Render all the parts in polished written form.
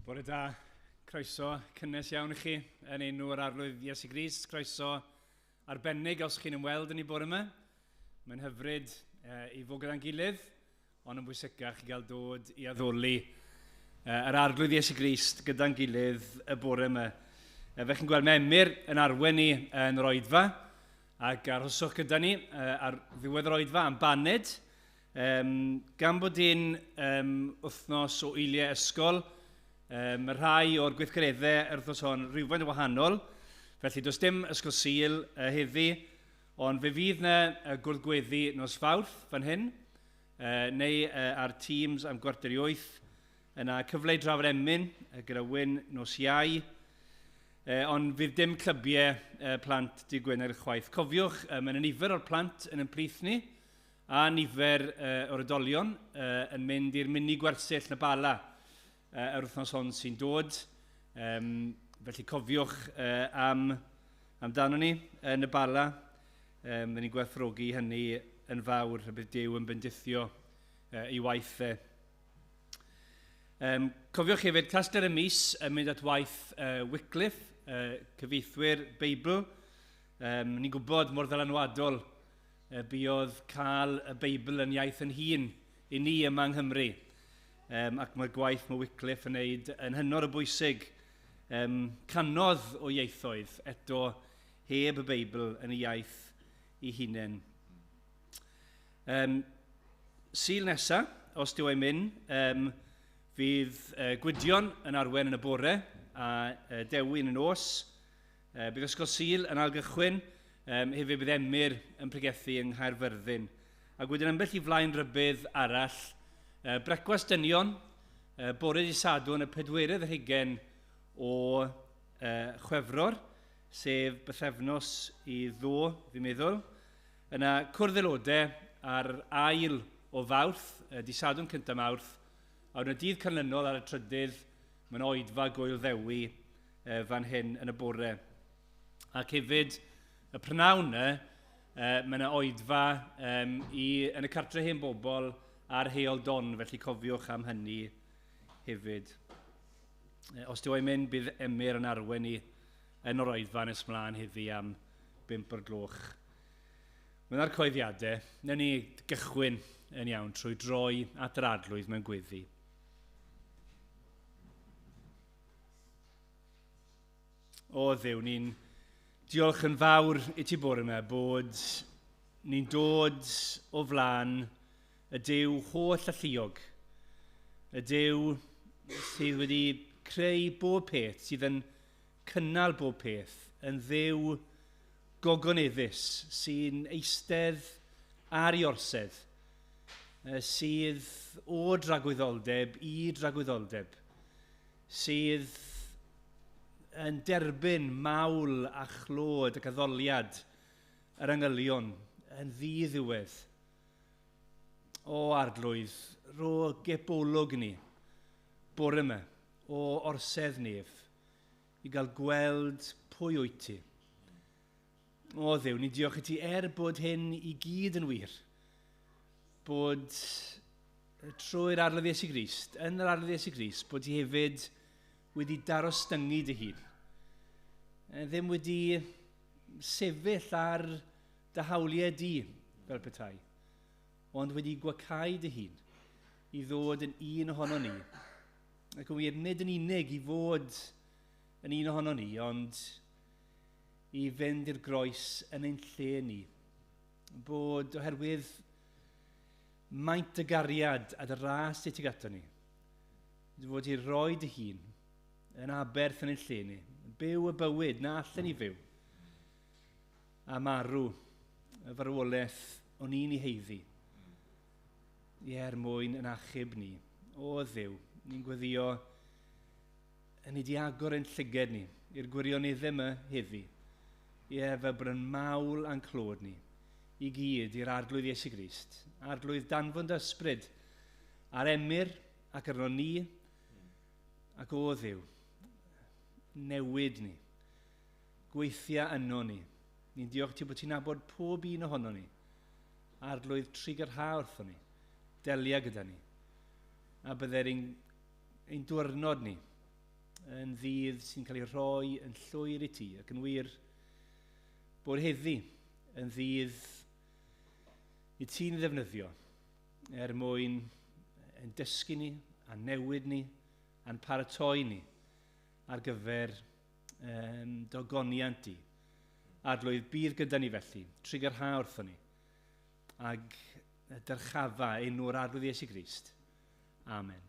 Bore da, croeso cynnes iawn i chi yn enw yr arglwydd Iesu Grist. Croeso arbennig os chi'n ymweld yn ei bore yma. Mae'n hyfryd i fod gyda'n gilydd, ond yn bwysicach i gael dod i addoli yr arglwydd Iesu Grist gyda'n gilydd y bore yma. Fe chi'n gweld mae Emyr yn arwen ni yn yr Oedfa, ac arhoswch gyda ni ar ddiwedd yr Oedfa am baned. Gan bod hi'n wythnos o wyliau ysgol, mae rhai o'r gweithgareddau yr wythnos hon rhywfaint yn wahanol, felly does dim ysgol Sul heddi, ond fe fydd yna gwrthgweddi nos Fawrth fan hyn, neu ar Teams am 7:45, yna cyfle i drafod emyn gyda Wyn nos Iau, ond fydd dim clybiau plant dydd Gwener chwaith. Cofiwch, mae'n nifer o'r plant yn plith ni, a nifer o'r oedolion yn mynd i'r mini gwersyll na Bala yr wythnos hon sy'n dod. Felly cofiwch amdano ni yn y Bala. Fydd ni'n gwerthfawrogi hynny yn fawr, a bydd Duw yn bendithio i waith. Cofiwch hefyd, Castell y Mis yn mynd at waith Wycliffe, cyfieithwyr Beibl. Ni'n gwybod mor ddylanwadol buodd cael y Beibl yn iaith yn hun i ni yma yng Nghymru. Ac mae'r gwaith mae Wycliffe yn wneud yn hynod o bwysig. Canodd o ieithoedd eto heb y Beibl yn y iaith ei hunain. Sul nesaf, os dyw e'n mynd, fydd Gwydion yn arwen yn y bore a Dewi yn y nos. Bydd ysgol Sul yn algychwyn, hefyd bydd Emyr yn pregethu yng Nghaerfyrddin. Ac wedyn ambell i flaen rybydd arall, brecwast dynion, bore dydd Sadwrn y 4 o Chwefror, sef bythefnos i ddo, fi'n meddwl. Yna cwrdd aelodau ar ail o Fawrth, dydd Sadwrn cyntaf Mawrth, a wna'n dydd canlynol ar y trydydd, mae'n Oedfa Gwyl Ddewi fan hyn yn y bore. Ac hefyd, y prynawn mae yna Oedfa yn y cartre hen bobl a'r heol don, felly cofiwch am hynny hefyd. Os dyw e'n mynd, bydd Emyr yn arwen ni yn yr Oedfa nes mlaen heddi am 5:00. Mae'r coeddiadau, newn ni gychwyn yn iawn trwy droi at yr arglwydd mewn gweddi. O Dduw, ni'n diolch yn fawr i ti bore yma bod ni'n dod o flaen y Duw holl a lluog, y Duw sydd wedi creu bob peth, sydd yn cynnal bob peth, yn Dduw gogoneddus, sy'n eistedd ar ei orsedd, sydd o dragwyddoldeb i dragwyddoldeb, sydd yn derbyn mawl a chlod ac addoliad yr angylion yn ddiddiwedd. O arglwydd, ro gebolwg ni, bore yma, o orsedd nef, i gael gweld pwy wyt ti. O Dduw, ni diolch i ti bod hyn i gyd yn wir, bod trwy'r arglwydd Iesu Grist, yn yr arglwydd Iesu Grist, bod ti hefyd wedi darostyngu dy hun. Ddim wedi sefyll ar dy hawliau di fel petai, ond wedi gwacau dy hun i ddod yn un ohono ni. Ac yn wir, nid yn unig i fod yn un ohono ni, ond i fynd i'r groes yn ein lle ni. Bod oherwydd maint y gariad a dy ras i ti gato ni, fod i roi dy hun yn aberth yn ein lle ni, byw y bywyd na allan i fyw, a marw y farwolaeth o'n i'n ei heiddi. Mwyn yn achub ni. O Dduw, ni'n gweddio yn ei agor ein llyged ni i'r gwirioneddau yma heddi. Fel bod yn mawl a'n clod ni i gyd i'r arglwydd Iesu Grist. Arglwydd danfon dy ysbryd ar Emyr ac arno ni. Ac o Dduw, newid ni, gweithio yno ni. Ni'n diolch ti bod ti'n nabod pob un ohono ni. Arglwydd trigyrha wrtho ni. Delia gyda ni, a byddai'r ein diwrnod ni yn ddydd sy'n cael ei rhoi yn llwyr i ti, ac yn wir bod heddi yn ddydd i ti'n ddefnyddio mwyn yn dysgu ni, a newid ni, a'n paratoi ni ar gyfer dogoniant di. Arglwydd bydd gyda ni felly, trigyrha wrthon ni, ag dyrchafa enw'r arglwydd Iesu Grist. Amen.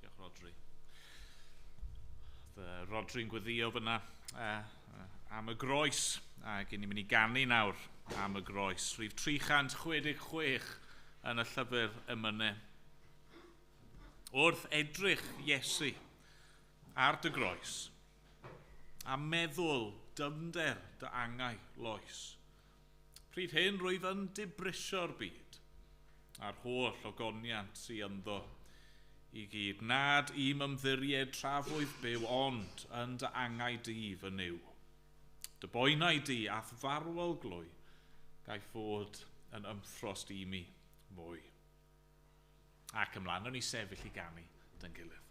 Diolch, Rodri. Rodri'n gweddio fyna am y groes, ac ni'n mynd i ganu nawr am y groes. Rhif 366 yn y llyfr Emynau. Wrth edrych Iesu ar dy groes, a meddwl dyfnder dy angau loes. Pryd hyn rwyf yn dibrisio'r byd, a'r holl ogoniant sy'n ynddo, i gyd nad i'm ymddiried trafwydd byw, ond yn dy angau di fy niw. Dy boenau di ath farwol glwy, gaiff fod yn ymffrost i mi mwy. Ac ymlaen, o'n i sefyll i ganu dyn gilydd.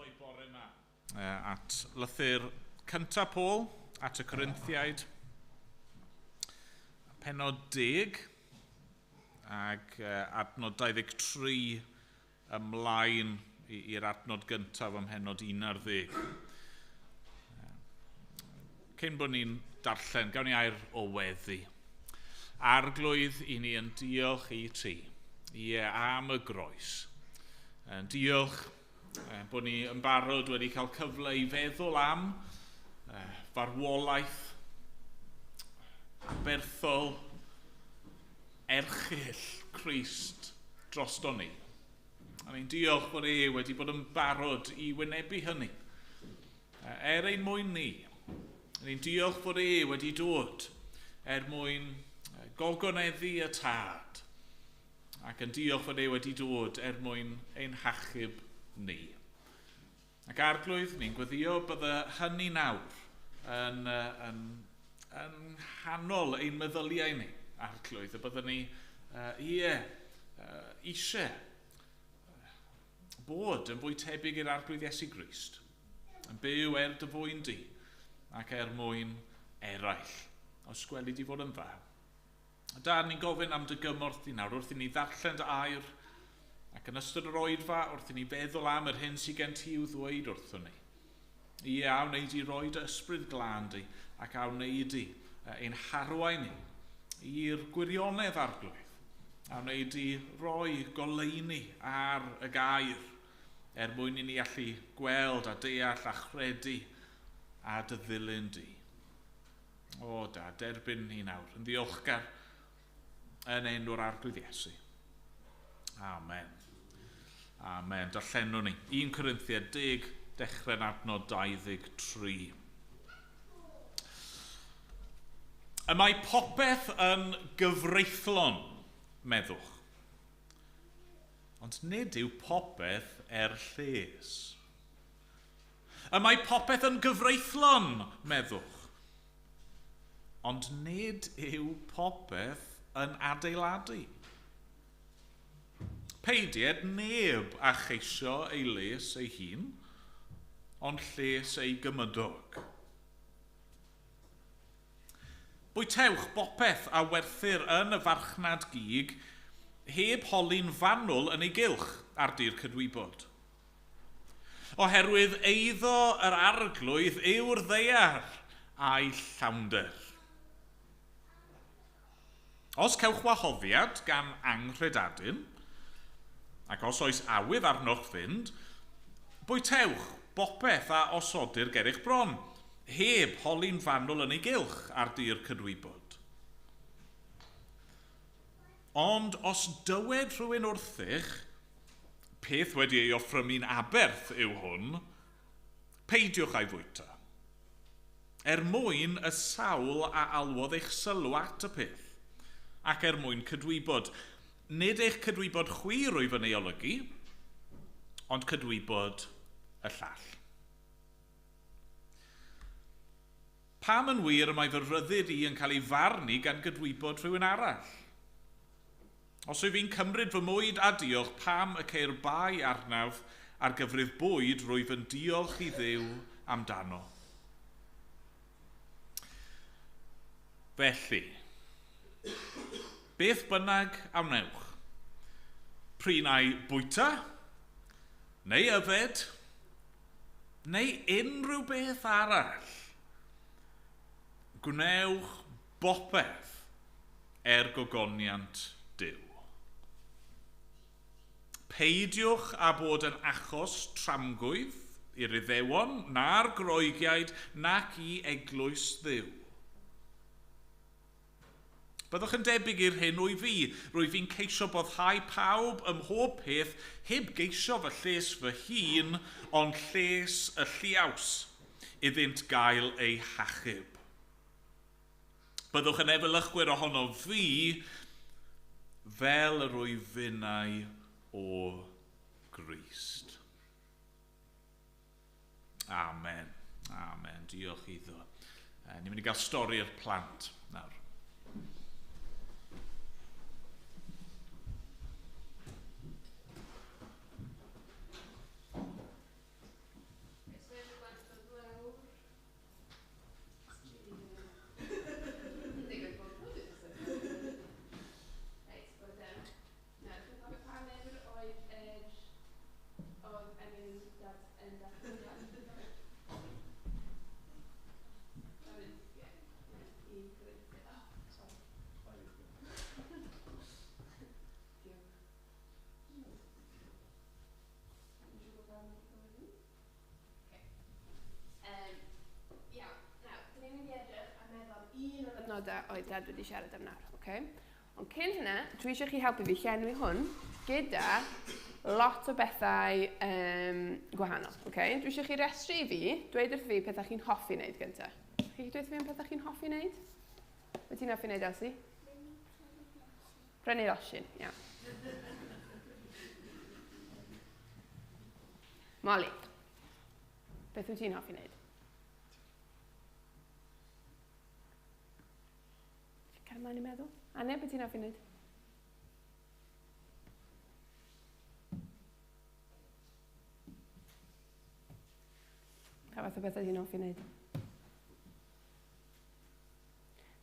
efo'i bore yma at lythyr cyntaf Paul at y Corinthiaid, pennod 10 ac adnod 23 ymlaen i'r adnod gyntaf ym mhennod 11. Cyn bod ni'n darllen, gawn ni air o weddi. Arglwydd i ni yn diolch i ti, am y groes. Diolch bod ni yn barod wedi cael cyfle i feddwl am farwolaeth aberthol erchyll Crist drosto ni. A ni'n diolch bod wedi bod yn barod i wynebu hynny. Ein mwyn ni. Ni'n diolch bod wedi dod mwyn gogoneddu y tad. Ac yn diolch bod wedi dod mwyn ein hachub ni. Ac arglwydd, ni'n gweddio bydde hynny nawr yn hanol ein meddyliau ni, arglwydd, a bydde ni eisiau bod yn fwy tebyg i'r arglwydd Iesu Grist, yn byw dy fwyn di, ac mwyn eraill, os gweli di fod yn dda. Da, ni'n gofyn am dy gymorth di nawr, wrth i ni ddarllen dy air, ac yn ystod yr oedfa, wrth i ni feddwl am yr hyn sydd gen ti i'w ddweud wrthon ni. A wneud i roi dy ysbryd glân di, ac a wneud i ein harwain ni i'r gwirionedd arglwydd, a wneud i roi goleuni ar y gair, mwyn i ni allu gweld a deall a chredu a dy ddilyn di. O da, derbyn ni nawr, yn ddiolchgar yn enw'r arglwydd Iesu. Amen. Amen. Darllenwn ni. 1 Corinthiaid 10, dechrau'n adnod 23. Y mae popeth yn gyfreithlon, meddwch. Ond nid yw popeth lles. Y mae popeth yn gyfreithlon, meddwch. Ond nid yw popeth yn adeiladu. Peidied neb a cheisio ei les ei hun, ond lles ei gymydog. Bwytewch bopeth a werthyr yn y farchnad gig, heb holi'n fanwl yn ei gylch ar dir cydwybod. Oherwydd eiddo yr arglwydd yw'r ddeiar a'i llawnder. Os cewch wahoddiad gan anghredadyn, ac os oes awydd arnoch fynd, bwytewch bopeth a osodir ger eich bron, heb holi'n fanwl yn ei gylch ar dir cydwybod. Ond os dywed rhywun wrthych, peth wedi ei offrymu'n aberth yw hwn, peidiwch ei fwyta. Mwyn y sawl a alwodd eich sylw at y peth, ac mwyn cydwybod. Nid eich cydwybod chwir rwyf yn ei olygu, ond cydwybod y llall. Pam yn wir y mae fy ryddid i yn cael ei farnu gan gydwybod rhywun arall? Os yw fi'n cymryd fy mwyd a diolch, pam y ceir bai arnaf ar gyfrif bwyd rwyf yn diolch i Dduw amdano. Felly, beth bynnag a wnewch, prinau bwyta, neu yfed, neu unrhyw beth arall, gwnewch bopeth gogoniant Duw. Peidiwch a bod yn achos tramgwydd i'r Iddewon, na'r Groegiaid, nac i eglwys Dduw. Byddwch yn debyg i'r hyn o'i fi, rwyf fi'n ceisio boddhau pawb ym mhob peth, heb geisio fy lles fy hun, ond lles y lliaws, iddynt gael ei hachub. Byddwch yn efelychwyr ohono fi, fel yr wyfinau o Grist. Amen. Amen. Diolch iddo. Ni'n mynd i gael stori'r plant nawr. adnodau oedd Dad wedi siarad am nawr, okay? Ond cyn hynna, dwi eisiau chi helpu fi llenwi hwn gyda lot o bethau gwahanol, okay? Dwi eisiau chi restru fi, dweud wrth fi pethau chi'n hoffi wneud gyntaf. Chi dweud fi am pethau chi'n hoffi wneud? Wyt ti'n hoffi wneud, Elsie? Prynu losin, iawn. Molly, beth wyt ti'n hoffi wneud? Cer ymlaen i meddwl. Anne, beth ti'n hoffi wneud? Pa fath o bethau ti'n hoffi wneud?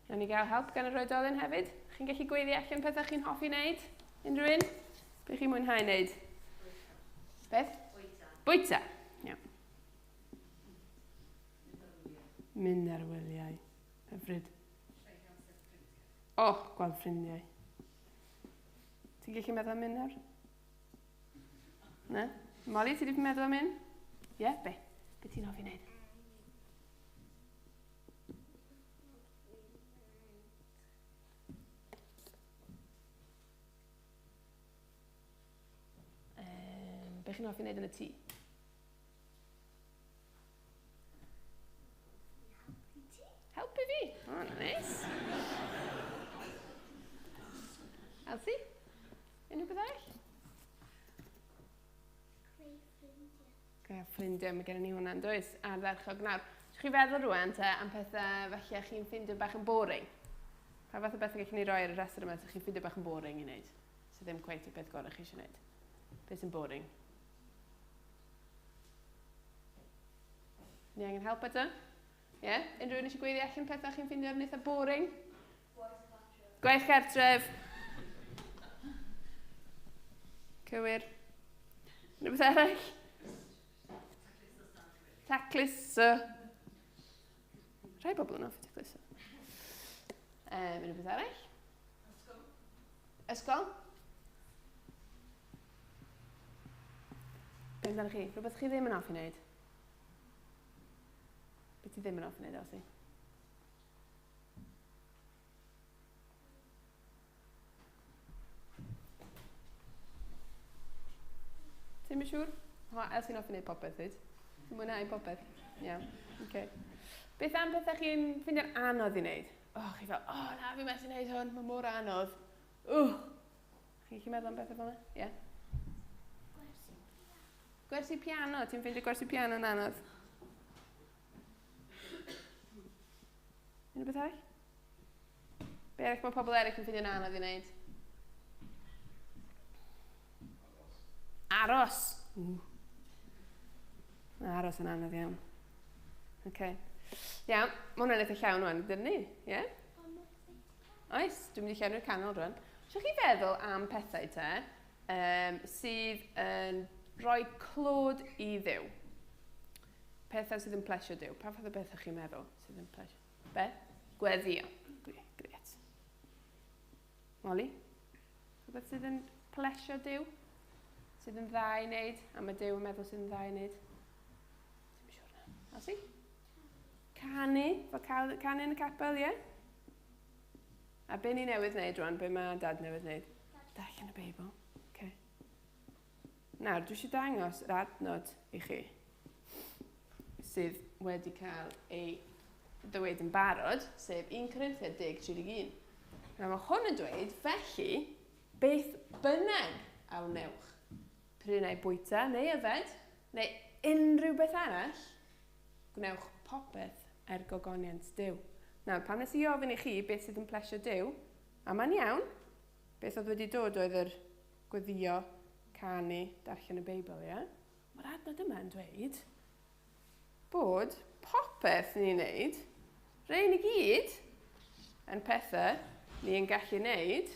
Nawn ni gael help gan yr oedolyn hefyd. Chi'n gallu gweiddi allan pethau chi'n hoffi wneud? Unrhyw un? Beth chi'n mwynhau wneud? Beth? Bwyta. Iawn. Mynd ar wyliau. Hyfryd. O, gweld ffrindiau. Ti'n gallu meddwl am mynd nawr? Ne? Molly, ti wedi meddwl am mynd? Ie, be? Be ti'n hoffi wneud? Be chi'n hoffi wneud yn y tŷ? Helpu fi. O, nice. Elsie? Unrhyw beth arall? Creu ffrindiau, mae gennym ni hwnna'n does, ardderchog nawr. Chi feddwl rwan te am pethau felly chi'n ffindio bach yn boring? Pa fath o bethau gallwn ni roi ar y restr yma chi'n ffindio bach yn boring i wneud? Sydd ddim cweith y peth gorau chi eisiau wneud? Beth sy'n boring? Ni angen help eto? Ie? Unrhyw un eisiau gweithio allan pethau chi'n ffindio yn eitha boring? Gwaith cartref. Cywir. Unrhyw beth arall? Tacluso. Rhai bobl yn offi tacluso. Unrhyw beth arall? Ysgol. Ysgol? Be amdano chi? Rhywbeth chi ddim yn offi wneud? Be ti ddim yn offi wneud, Elsie? Ti'n mynd siŵr? Elsie yn offi wneud popeth, dweud? Ti'n mwynhau popeth? Iawn, okay. Beth am pethau chi'n ffindio'n anodd i wneud? Chi fel, na, fi methu wneud hwn, mae mor anodd. Chi'n gallu meddwl am bethau fel yna? Ie? Gwersi piano. Ti'n ffindio gwersi piano yn anodd? Unrhyw beth arall? Be arall mae pobl eraill yn ffindio'n anodd i wneud? Aros. Aros yn anodd iawn. Okay. Iawn, mae hwnna'n eitha llawn rwan, dyn ni? Ie? Oes, dwi'n mynd i llenwi'r canol rwan. Sio chi feddwl am pethau te sydd yn rhoi clod i Dduw? Pethau sydd yn plesio Dduw. Pa fath o bethau chi'n meddwl sydd yn plesio? Be? Gweddio. Gret. Molly? Rhywbeth sydd yn plesio Dduw? Sydd yn dda i wneud? A mae Dduw yn meddwl sydd yn dda i wneud? Ti'n siŵr na? Elsie? Canu. Fel canu yn y capel, ie? A be ni newydd wneud rwan? Be mae Dad newydd wneud? Darllen y Beibl. Okay. Nawr, dwi eisiau dangos yr adnod i chi sydd wedi cael ei ddweud yn barod, sef 1 Corinthiaid 10:31. Nawr, mae hwn yn dweud, felly, beth bynnag a wnewch. Prynau bwyta neu yfed, neu unrhyw beth arall, gwnewch popeth gogoniant Duw. Nawr, pan nes i ofyn i chi beth sydd yn plesio Duw, a ma'n iawn, beth oedd wedi dod oedd yr gweddio, canu, darllen y Beibl, ie? Mae'r adnod yma yn dweud bod popeth ni'n neud, rhain i gyd, yn pethau ni yn gallu neud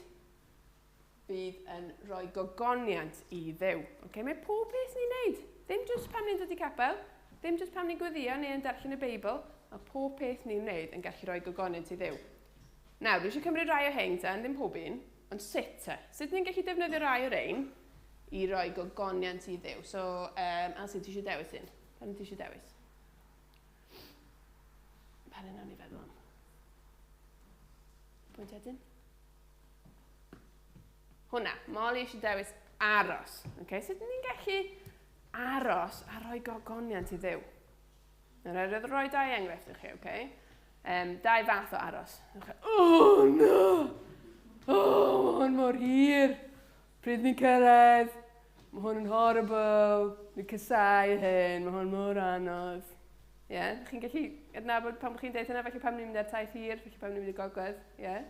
bydd yn rhoi gogoniant i Dduw. Okay? Mae pob beth ni'n neud. Ddim jyst pan ni'n dod i capel, ddim jyst pan ni'n gweddio neu yn darllen y Beibl, mae pob peth ni'n neud yn gallu rhoi gogoniant i Dduw. Nawr, dwi eisiau cymryd rai o hein ta, ddim pob un, ond sut ta? Sut ni'n gallu defnyddio rai o'r ein i roi gogoniant i Dduw? So, Elsie, ti eisiau dewis un? Pan ti eisiau dewis? Pan yna ni feddwl am? Pwynt edyn? Hwna, Molly eisiau dewis aros. Okay? Sut ni'n gallu aros a rhoi gogoniant i Dduw? Nawr, rhoi dau enghraifft i chi, okay? Dau fath o aros. Oh, no! Oh, mae hwn mor hir. Pryd ni'n cyrraedd. Mae hwn yn horrible. Ni'n cysau hyn. Mae hwn mor anodd. Ie? Yeah? Chi'n gallu adnabod pan chi'n deud hynna, felly pam ni'n mynd ar taith hir, felly pam ni'n mynd i gogledd. Ie? Yeah?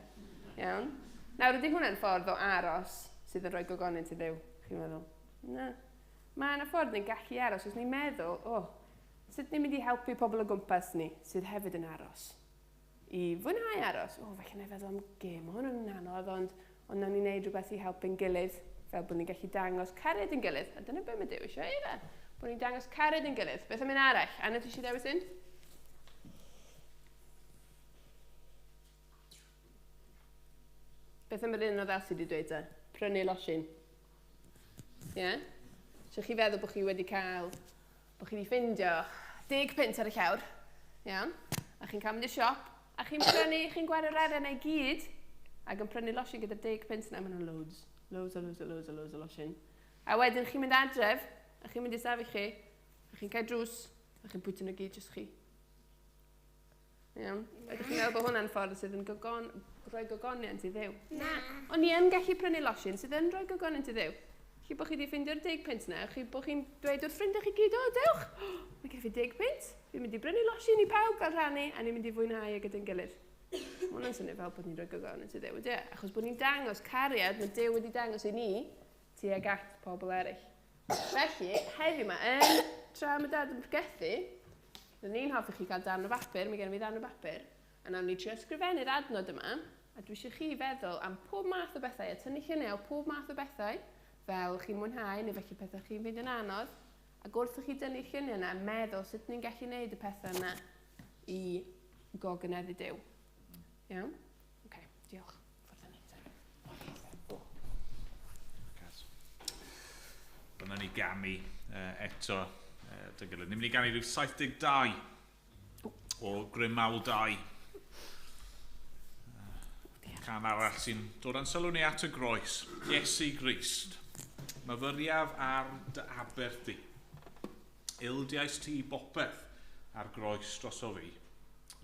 Iawn. Nawr, ydy hwnna'n ffordd o aros sydd yn rhoi gogoniant i Dduw, chi'n meddwl? Na. Mae yna ffordd ni'n gallu aros, os ni'n meddwl, sut ni'n mynd i helpu pobl o gwmpas ni sydd hefyd yn aros? I fwynhau aros? Felly na i feddwl am gêm, mae hwn yn anodd, ond na ni'n neud rhywbeth i helpu'n gilydd, fel bod ni'n gallu dangos cared yn gilydd. A dyna beth mae Duw eisiau ei fe? Bod ni'n dangos cared yn gilydd. Beth am un arall? Anna, ti eisiau dewis un? Beth am yr un o Elsie wedi dweud ta? Prynu losin. Ie? So chi feddwl bod chi wedi cael, bod chi wedi ffindio 10 punt ar y llawr, iawn, a chi'n cael mynd i'r siop, a chi'n prynu, chi'n gwario reren ei gyd, ac yn prynu losin gyda 10 punt yna, maen nhw'n loads o losin. A wedyn chi'n mynd adref, a chi'n mynd i safio chi, a chi'n cael drws, a chi'n bwyta nhw gyd jyst chi. Iawn, ydych chi'n meddwl bod hwnna'n ffordd sydd yn rhoi gogoniant i Dduw? Na. Ond ni yn gallu prynu losin sydd yn rhoi gogoniant i Dduw. Chi bod chi wedi ffeindio'r 10 punt yna, chi bod chi'n dweud wrth ffrindiau chi gyd, dewch, mae gen fi 10 punt, fi'n mynd i brynu losin i pawb gael rhannu, a ni'n mynd i fwynhau ag ydyn gilydd. Mae hwnna'n swnio fel bod ni'n rhoi gogoniant i Dduw, ydy? Achos bod ni'n dangos cariad, mae Duw wedi dangos i ni tuag at pobl eraill. Felly, heddiw yma, tra mae dad yn pregethu, ni'n hoffi chi gael darn o bapur, mae gen fi darn o bapur, a nawr ni trio ysgrifennu'r adnod yma, a dwi eisiau chi feddwl am pob math o bethau, a tynnu lluniau o pob math o bethau, fel chi'n mwynhau neu felly pethau chi'n fynd yn anodd, ac wrth chi dynnu lluniau yna, meddwl sut ni'n gallu gwneud y pethau yna i gogyneddu Duw. Iawn? Oce, diolch. Dyna ni ganu eto dy gilydd. Ni'n mynd i ganu rhyw 72 o Grymawl 2. Can arall sy'n dod yn sylw ni at y groes. Iesu Grist. Myfyriaf ar dy aber di. Ildiais ti bopeth ar groes dros o fi.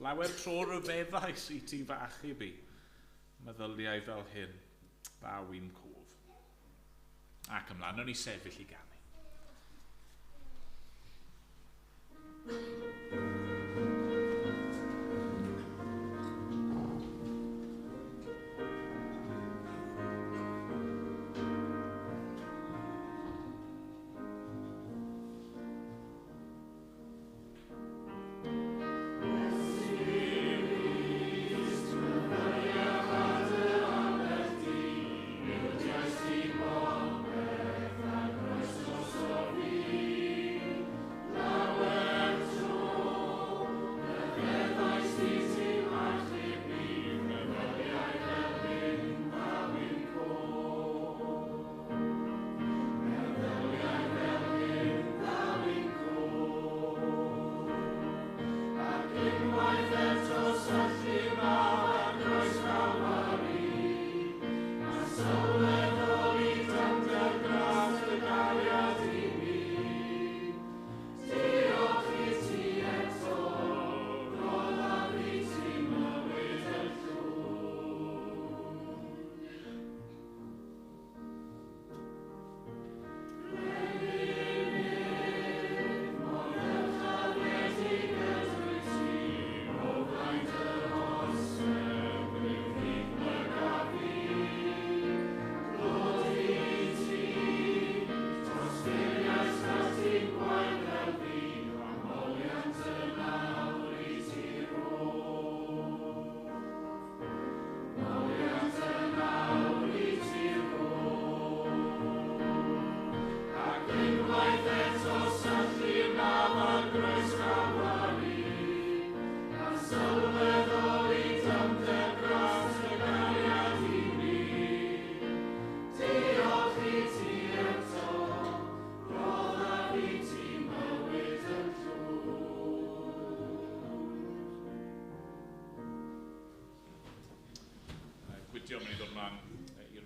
Lawer tro ryfeddau sy'n ti fachu bi. Meddyliau fel hyn, baw i'n cof. Ac ymlaen, nhw'n ni sefyll i ganu.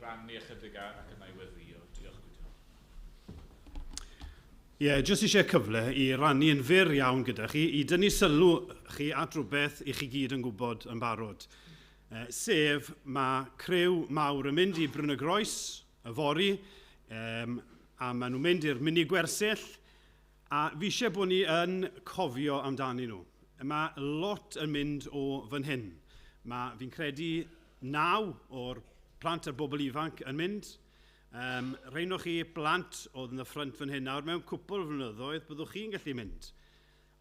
rannu ychydig ac yna i weddio. Diolch Gwydion. Jyst eisiau cyfle i rannu yn fyr iawn gyda chi, i dynnu sylw chi at rhywbeth i chi gyd yn gwybod yn barod. Sef, mae criw mawr yn mynd i Bryn y Groes, y fori, a maen nhw'n mynd i'r mini gwersyll, a fi eisiau bod ni yn cofio amdani nhw. Mae lot yn mynd o fan hyn. Fi'n credu 9 o'r plant a'r bobl ifanc yn mynd. Rhain o'ch chi blant oedd yn y ffrynt fan hyn nawr, mewn cwpl flynyddoedd byddwch chi'n gallu mynd.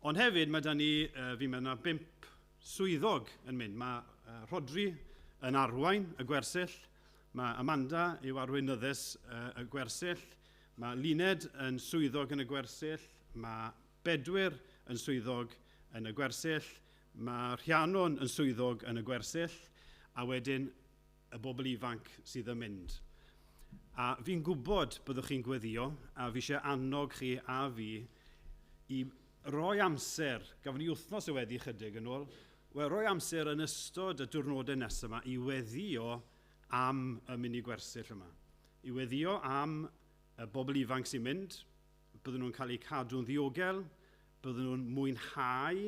Ond hefyd mae da ni, fi'n meddwl, 5 swyddog yn mynd. Mae Rodri yn arwain y gwersyll, mae Amanda yw arweinyddus y gwersyll, mae Luned yn swyddog yn y gwersyll, mae Bedwyr yn swyddog yn y gwersyll, mae Rhiannon yn swyddog yn y gwersyll, a wedyn y bobl ifanc sydd yn mynd. A fi'n gwybod byddwch chi'n gweddio, a fi eisiau annog chi a fi i roi amser, gafon ni wythnos o wedi chydig yn ôl, roi amser yn ystod y diwrnodau nesaf yma i weddio am y mini gwersyll yma. I weddio am y bobl ifanc sy'n mynd, bydden nhw'n cael eu cadw'n ddiogel, bydden nhw'n mwynhau,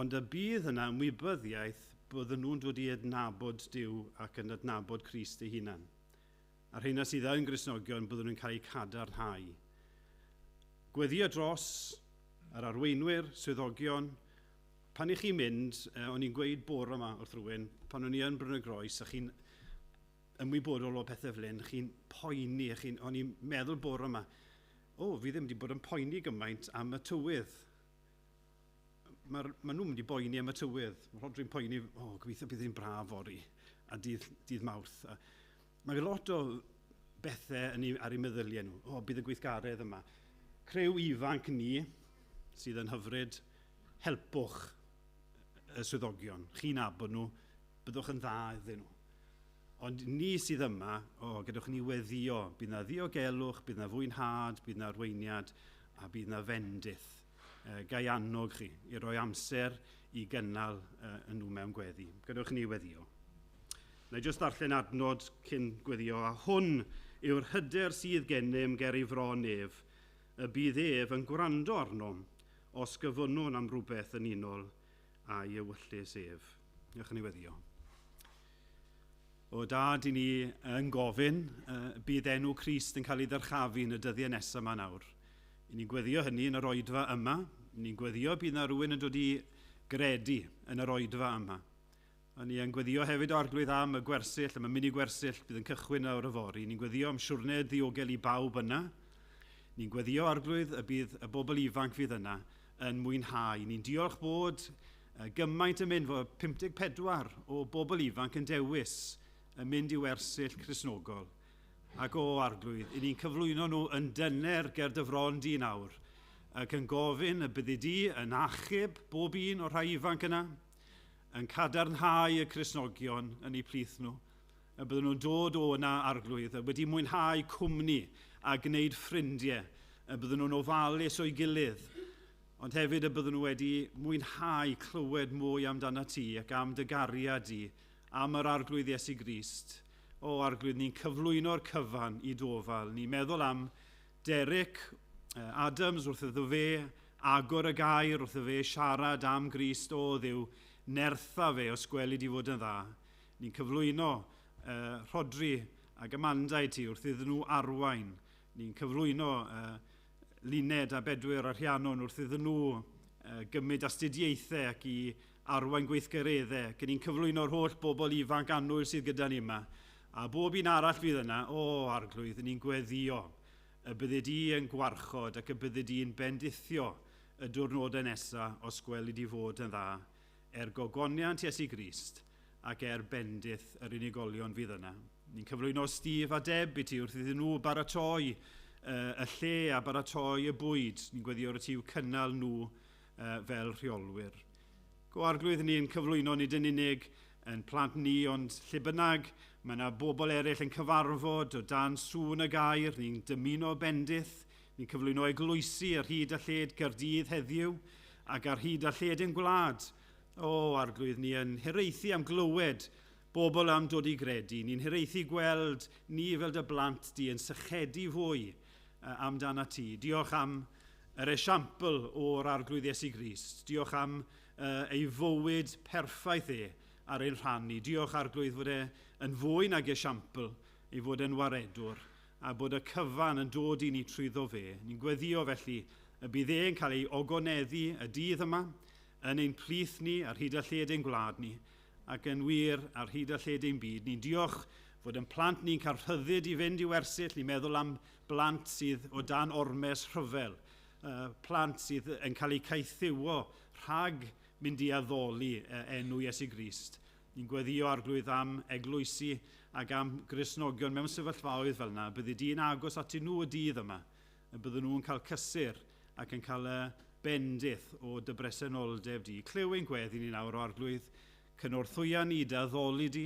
ond y bydd yna ymwybyddiaeth bydden nhw'n dod i adnabod Duw ac yn adnabod Crist ei hunan. A rheina sydd yn Gristnogion bydden nhw'n cael eu cadarnhau. Gweddio dros yr arweinwyr, swyddogion. Pan i chi'n mynd, o'n i'n gweud bore yma wrth rhywun, pan o'n i yn Bryn y Groes, a chi'n ymwybodol o pethau fel hyn, chi'n poeni, o'n i'n meddwl bore yma, fi ddim wedi bod yn poeni gymaint am y tywydd. Maen nhw'n mynd i boeni am y tywydd. Mae Rodri'n poeni, gobeithio bydd hi'n braf fori, a dydd Mawrth. Mae lot o bethau ar ei meddyliau nhw. Bydd y gweithgaredd yma. Criw ifanc ni, sydd yn hyfryd, helpwch y swyddogion. Chi'n abod nhw, byddwch yn dda iddyn nhw. Ond ni sydd yma, gadwch ni weddio, bydd na ddiogelwch, bydd na fwynhad, bydd na arweiniad, a bydd na fendith. Gai annog chi i roi amser i gynnal yn nhw mewn gweddi. Gadwch ni weddio. Na i jyst darllen adnod cyn gweddio, a hwn yw'r hyder sydd gennym ger ei fron ef, y bydd ef yn gwrando arnom, os gyfynwn am rhywbeth yn unol a'i ewyllus ef. Diolch ni weddio. O dad, i ni yn gofyn, bydd enw Crist yn cael ei ddyrchafu yn y dyddiau nesaf yma nawr. I ni'n gweddio hynny yn yr oedfa yma. I ni'n gweddio bydd na rhywun yn dod i gredu yn yr oedfa yma. A ni yn gweddio hefyd o arglwydd am y gwersyll, am y mini gwersyll bydd yn cychwyn awr y fori. Ni'n gweddio am siwrne ddiogel i bawb yna. Ni'n gweddio arglwydd y bydd y bobl ifanc fydd yna yn mwynhau. Ni'n diolch bod gymaint yn mynd fod 54 o bobl ifanc yn dewis yn mynd i wersyll Cristnogol. Ac o arglwydd, i ni'n cyflwyno nhw yn dyner ger dyfron di nawr, ac yn gofyn y byddi di yn achub bob un o'r rhai ifanc yna, yn cadarnhau y Cristnogion yn eu plith nhw, a bydden nhw'n dod o yna arglwydd, a wedi mwynhau cwmni a gwneud ffrindiau, a bydden nhw'n ofalus o'i gilydd, ond hefyd y bydden nhw wedi mwynhau clywed mwy amdana ti ac am dy gariad di, am yr arglwydd Iesu Grist. O arglwydd, ni'n cyflwyno'r cyfan i dofal. Ni'n meddwl am Derek Adams wrth iddo fe agor y gair, wrth iddo fe siarad am Grist. O Dduw, nertha fe os gweli di fod yn dda. Ni'n cyflwyno Rodri ac Amanda i ti wrth iddyn nhw arwain. Ni'n cyflwyno Luned a Bedwyr a Rhiannon wrth iddyn nhw gymryd astudiaethau ac i arwain gweithgareddau. Ni'n cyflwyno'r holl bobl ifanc annwyl sydd gyda ni yma. A bob un arall fydd yna, o arglwydd, ni'n gweddio y bydde di yn gwarchod ac y bydde di'n bendithio y diwrnodau nesaf os gweli di fod yn dda, gogoniant Iesu Grist ac bendith yr unigolion fydd yna. Ni'n cyflwyno Steve a Deb i ti wrth iddyn nhw baratoi y lle a baratoi y bwyd. Ni'n gweddio ar y tiw cynnal nhw fel rheolwyr. Go arglwydd ni'n cyflwyno nid yn unig yn plant ni, ond lle bynnag mae yna bobl eraill yn cyfarfod o dan sŵn y gair, ni'n dymuno bendith, ni'n cyflwyno eglwysi ar hyd a lled Caerdydd heddiw ac ar hyd a lled ein gwlad. O arglwydd ni yn hiraethu am glywed bobl am dod i gredu. Ni'n hiraethu gweld ni fel dy blant di yn sychedu fwy amdana ti. Diolch am yr esiampl o'r arglwydd Iesu Grist. Diolch am ei fywyd perffaith ar ein rhannu. Diolch arglwydd fod yn fwy nag esiampl ei fod yn waredwr a bod y cyfan yn dod i ni trwyddo fe. Ni'n gweddio felly y bydd e'n cael ei ogoneddu y dydd yma yn ein plith ni ar hyd a lled ein gwlad ni ac yn wir ar hyd a lled ein byd. Ni'n diolch fod yn plant ni'n cael rhyddid i fynd i wersyll. Ni'n meddwl am blant sydd o dan ormes rhyfel. Plant sydd yn cael eu caethiwo rhag mynd i addoli enw Iesu Grist. Ni'n gweddio arglwydd am eglwysi ac am Gristnogion mewn sefyllfaoedd fel yna. Bydde di'n agos atyn nhw y dydd yma. Bydden nhw'n cael cysur ac yn cael bendith o dy bresenoldeb di. Clyw ein gweddi ni nawr o arglwydd, cynorthwya ni dy addoli di,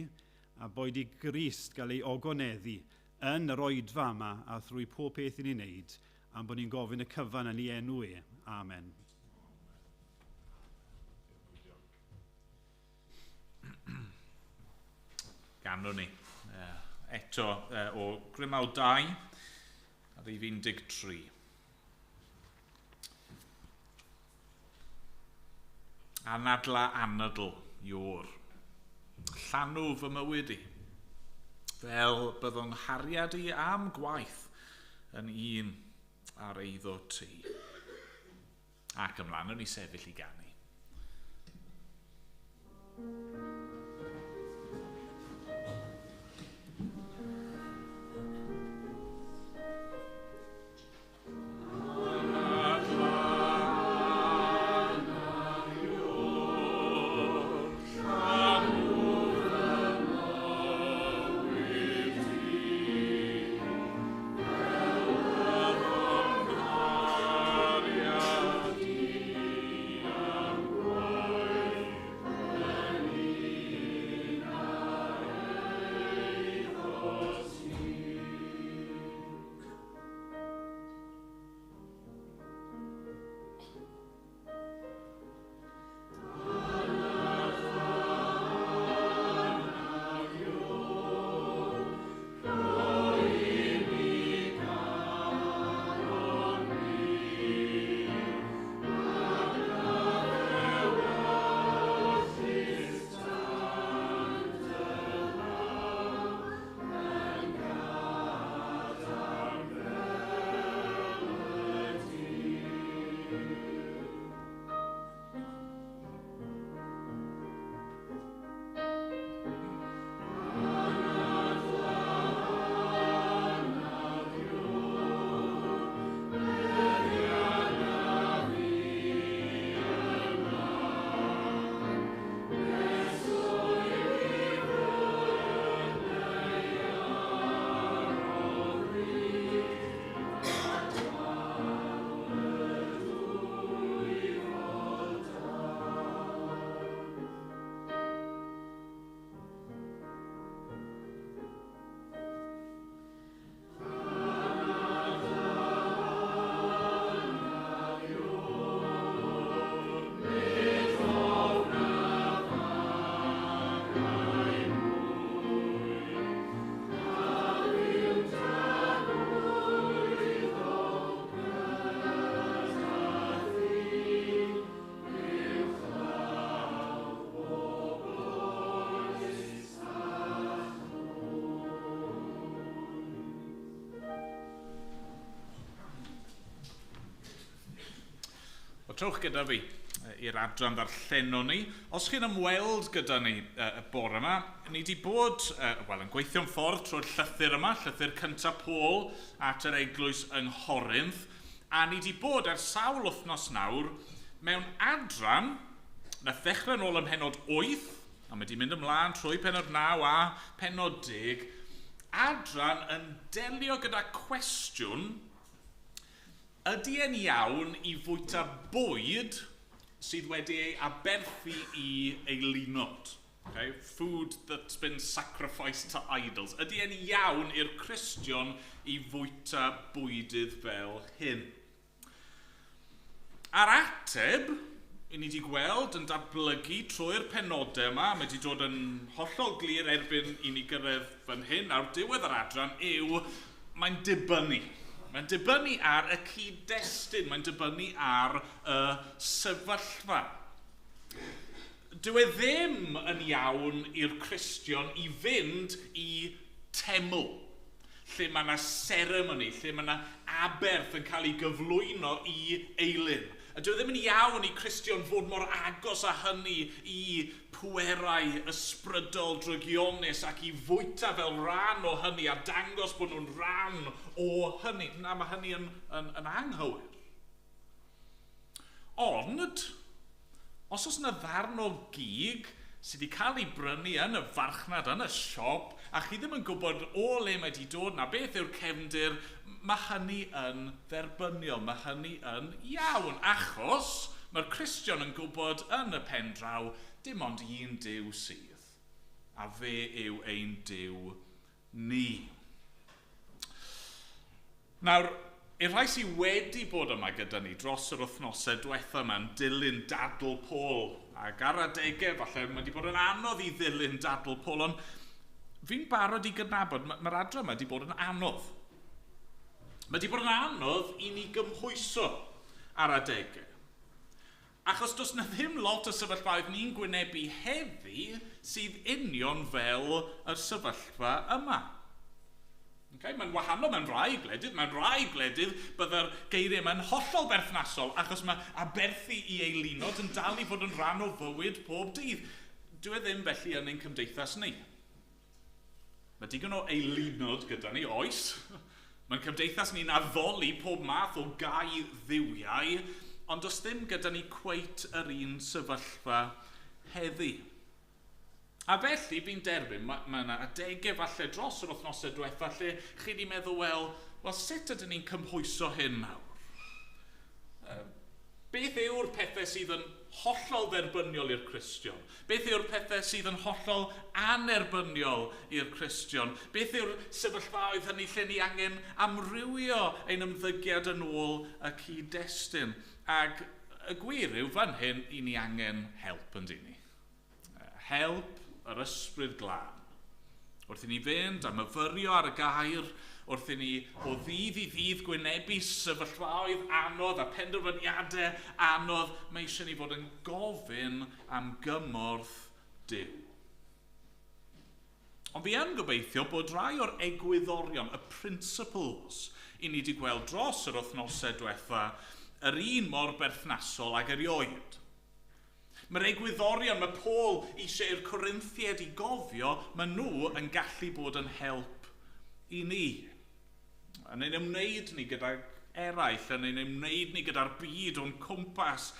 a boed i Grist gael ei ogoneddu yn yr oedfa yma a thrwy pob peth i ni'n neud, am bod ni'n gofyn y cyfan yn ei enw e. Amen. Ganwn ni eto o Cwmpawd 2 ar ei 13. Anadla anadl yw'r llanw fy mywyd i, fel byddwn hariad i am gwaith yn un ar eiddo ti. Ac ymlaen yn ei sefyll i ganu. Trowch gyda fi i'r adran ddarllenon ni. Os chi'n ymweld gyda ni y bore yma, ni wedi bod yn gweithio'n ffordd trwy'r llythyr yma, llythyr cyntaf Paul at yr eglwys yng Nghorinth, a ni wedi bod ers sawl wythnos nawr mewn adran na ddechrau nôl ym mhenod 8, a mae wedi mynd ymlaen trwy pennod 9 a pennod 10, adran yn delio gyda cwestiwn: ydy e'n iawn i fwyta bwyd sydd wedi ei aberthu i eilunod? Okay? Food that's been sacrificed to idols. Ydy e'n iawn i'r Cristion i fwyta bwydydd fel hyn? A'r ateb i ni wedi gweld yn datblygu trwy'r penodau yma, mae wedi dod yn hollol glir erbyn i ni gyrraedd fan hyn, nawr diwedd yr adran yw, mae'n dibynnu. Mae'n dibynnu ar y cyd-destun, mae'n dibynnu ar y sefyllfa. Dyw e ddim yn iawn i'r Cristion i fynd i teml, lle mae yna seremoni, lle mae yna aberth yn cael ei gyflwyno i eilyn. A dyw e ddim yn iawn i Cristion fod mor agos â hynny i pwerau ysbrydol drygionus ac i fwyta fel rhan o hynny a dangos bod nhw'n rhan o hynny. Na, mae hynny yn anghywir. Ond, os oes yna ddarn o gig sydd wedi cael ei brynu yn y farchnad, yn y siop, a chi ddim yn gwybod o le mae wedi dod na beth yw'r cefndir, mae hynny yn dderbyniol, mae hynny yn iawn, achos mae'r Cristion yn gwybod yn y pen draw dim ond un Duw sydd, a fe yw ein Duw ni. Nawr, i'r rhai sydd wedi bod yma gyda ni dros yr wythnosau diwetha yma'n dilyn dadl Paul, ac ar adegau falle mae wedi bod yn anodd i ddilyn dadl Paul, ond fi'n barod i gydnabod, mae'r adran yma wedi bod yn anodd. Mae wedi bod yn anodd i ni gymhwyso ar adegau. Achos does na ddim lot o sefyllfaoedd ni'n gwynebu heddi sydd union fel y sefyllfa yma. Okay? Mae'n wahanol mewn rai gwledydd, byddai'r geiriau yma'n hollol berthnasol, achos mae aberthu i eilunod yn dal i fod yn rhan o fywyd pob dydd. Dwi ddim felly yn ein cymdeithas ni. Mae digon o eilunod gyda ni, oes. Mae'n cymdeithas ni'n addoli pob math o gau ddiwiau, ond does ddim gyda ni cweit yr un sefyllfa heddi. A felly, fi'n derbyn, mae yna adegau falle dros yr wythnosau diwetha lle chi wedi meddwl, wel, sut ydyn ni'n cymhwyso hyn nawr? Beth yw'r pethau sydd yn hollol dderbyniol i'r Cristion? Beth yw'r pethau sydd yn hollol anerbyniol i'r Cristion? Beth yw'r sefyllfaoedd hynny lle ni angen amrywio ein ymddygiad yn ôl y cyd-destun? Ac y gwir yw fan hyn i ni angen help yn dyn ni. Help yr ysbryd glân. Wrth i ni fynd a myfyrio ar y gair, wrth i ni o ddydd i ddydd gwynebu sefyllfaoedd anodd a penderfyniadau anodd, mae eisiau ni fod yn gofyn am gymorth Duw. Ond fi yn gobeithio bod rai o'r egwyddorion, y principles, i ni wedi gweld dros yr wythnosau diwetha, yr un mor berthnasol ag erioed. Mae'r egwyddorion, mae Paul eisiau i'r Corinthiaid i gofio, mae nhw yn gallu bod yn help i ni. Yn ein ymwneud ni gyda'r eraill, yn ein ymwneud ni gyda'r byd o'n cwmpas,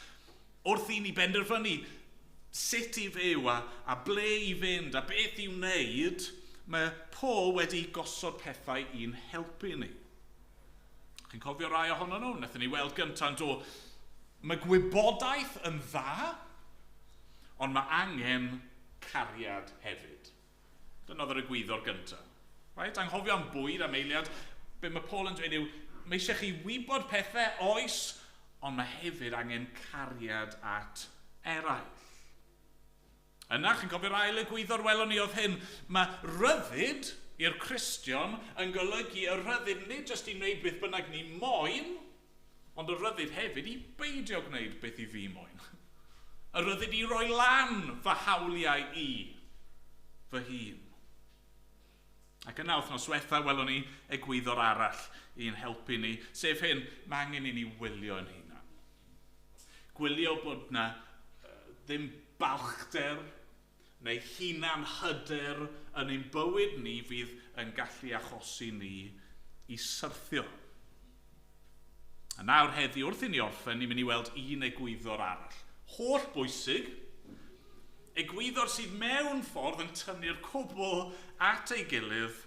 wrth i ni benderfynu sut i fyw a ble i fynd a beth i wneud, mae Paul wedi gosod pethau i'n helpu ni. Chi'n cofio rai ohono nhw? Nethon ni weld gyntaf do. Mae gwybodaeth yn dda, ond mae angen cariad hefyd. Dyna oedd yr egwyddor gyntaf. Right? Anghofio am bwyd am eiliad, be mae Paul yn dweud yw, mae eisiau chi wybod pethau oes, ond mae hefyd angen cariad at eraill. Yna, chi'n cofio'r ail egwyddor welon ni oedd hyn, mae ryddid i'r Cristion yn golygu y ryddid nid jyst i wneud beth bynnag ni moyn, ond y ryddid hefyd i beidio gwneud beth i fi moyn. Y ryddid i roi lan fy hawliau i fy hun. Ac yna wythnos diwetha welon ni egwyddor arall i'n helpu ni, sef hyn, mae angen i ni wylio yn hunan. Gwylio bod na ddim balchder neu hunan hyder yn ein bywyd ni fydd yn gallu achosi ni i syrthio. A nawr heddi wrth i ni orffen, ni'n mynd i weld un egwyddor arall. Holl bwysig, egwyddor sydd mewn ffordd yn tynnu'r cwbl at ei gilydd.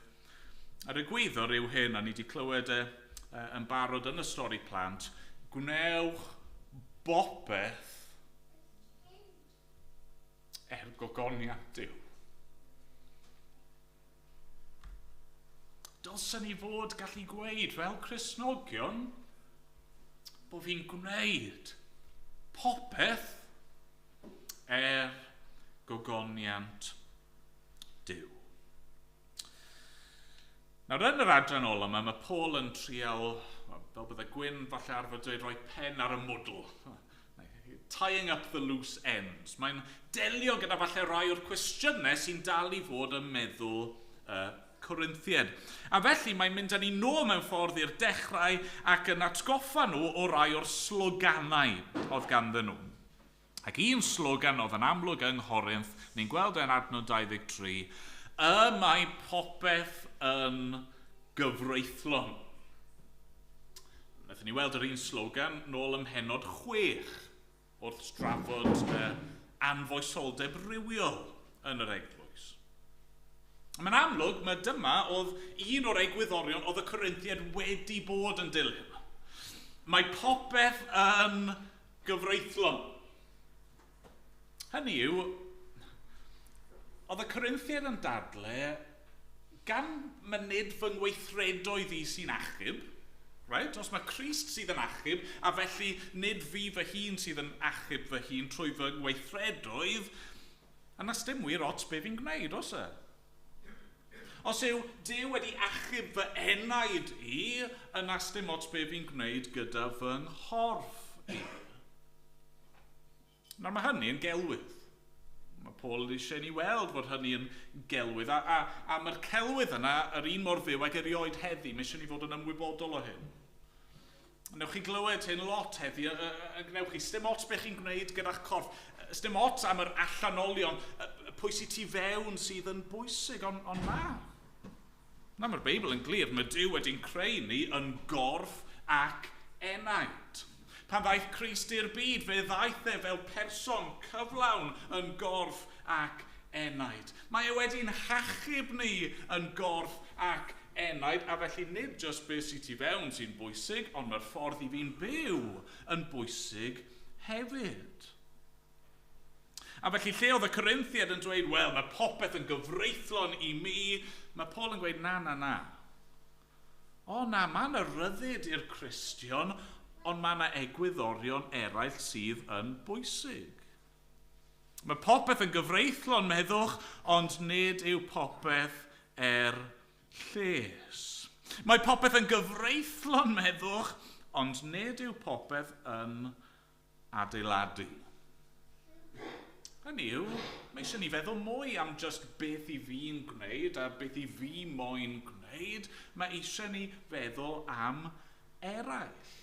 A'r egwyddor yw hyn, a ni wedi clywed yn barod yn y stori plant, gwnewch bopeth gogoniant Duw. Dylsen ni fod gallu gweud fel Cristnogion bod fi'n gwneud popeth gogoniant Duw. Nawr, yn yr adran ola yma, mae Paul yn trial, fel bydde Gwyn falle arfer dweud, rhoi pen ar y mwdl. Tying up the loose ends. Mae'n delio gyda falle rai o'r cwestiynau sy'n dal i fod yn meddwl Corinthiaid. A felly mae'n mynd â ni nôl mewn ffordd i'r dechrau ac yn atgoffa nhw o rai o'r sloganau oedd ganddyn nhw. Ac un slogan oedd yn amlwg yng Nghorinth, ni'n gweld yn adnod 23, mae popeth yn gyfreithlon. Wnaethon ni weld yr un slogan nôl ym Mhennod 6 wrth strafod anfoesoldeb rywiol yn yr eglwys. Mae'n amlwg, mae dyma oedd un o'r egwyddorion oedd y Corinthiaid wedi bod yn dilyn. Mae popeth yn gyfreithlon. Hynny yw, oedd y Corinthiaid yn dadle gan myned fy ngweithredoedd i sy'n achub, right? Os mae Crist sydd yn achub, a felly nid fi fy hun sydd yn achub fy hun trwy fy ngweithredoedd, yna dim wir ots be fi'n gwneud, os e? Os yw Duw wedi achub fy enaid i, yna dim ots be fi'n gwneud gyda fy nghorff i. Nawr mae hynny yn gelwydd. Mae Paul eisiau ni weld fod hynny yn gelwydd. A mae'r celwydd yna, yr un mor fyw ag erioed heddi, mae eisiau ni fod yn ymwybodol o hyn. Newch chi glywed hyn lot heddi, gnewch chi, sdim ots beth chi'n gwneud gyda'ch corff, sdim ots am yr allanolion, pwy sy'n tu fewn sydd yn bwysig, ond na. Na, mae'r Beibl yn glir, mae Duw wedi'n creu ni yn gorff ac enaid. Pan ddaeth Crist i'r byd, fe ddaeth e fel person cyflawn yn gorff ac enaid. Mae e wedi'n hachub ni yn gorff ac enaid, a felly nid jyst beth sy'n tu fewn sy'n bwysig, ond mae'r ffordd i fi'n byw yn bwysig hefyd. A felly lle oedd y Corinthiaid yn dweud, wel, mae popeth yn gyfreithlon i mi, mae Paul yn gweud, na. O na, mae yna ryddid i'r Cristion, ond mae yna egwyddorion eraill sydd yn bwysig. Mae popeth yn gyfreithlon, meddwch, ond nid yw popeth lles. Mae popeth yn gyfreithlon, meddwch, ond nid yw popeth yn adeiladu. Hynny yw, mae eisiau ni feddwl mwy am just beth i fi'n gwneud a beth i fi moyn gwneud. Mae eisiau ni feddwl am eraill.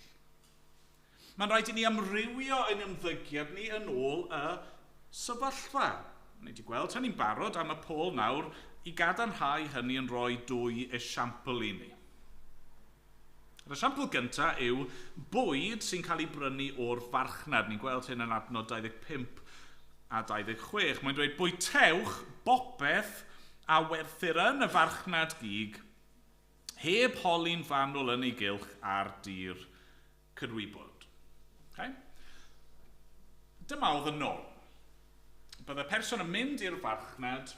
Mae'n rhaid i ni amrywio ein ymddygiad ni yn ôl y sefyllfa. Ni wedi gweld hynny'n barod am y Paul nawr i gadarnhau hynny yn rhoi 2 esiampl i ni. Yr esiampl gyntaf yw bwyd sy'n cael ei brynu o'r farchnad. Ni'n gweld hyn yn adnod 25 a 26. Mae'n dweud bwyd tewch, bopeth a werthyr yn y farchnad gig, heb holi'n fanwl yn ei gylch ar dir cydwybod. Okay? Dyma oedd y norm. Bydde person yn mynd i'r farchnad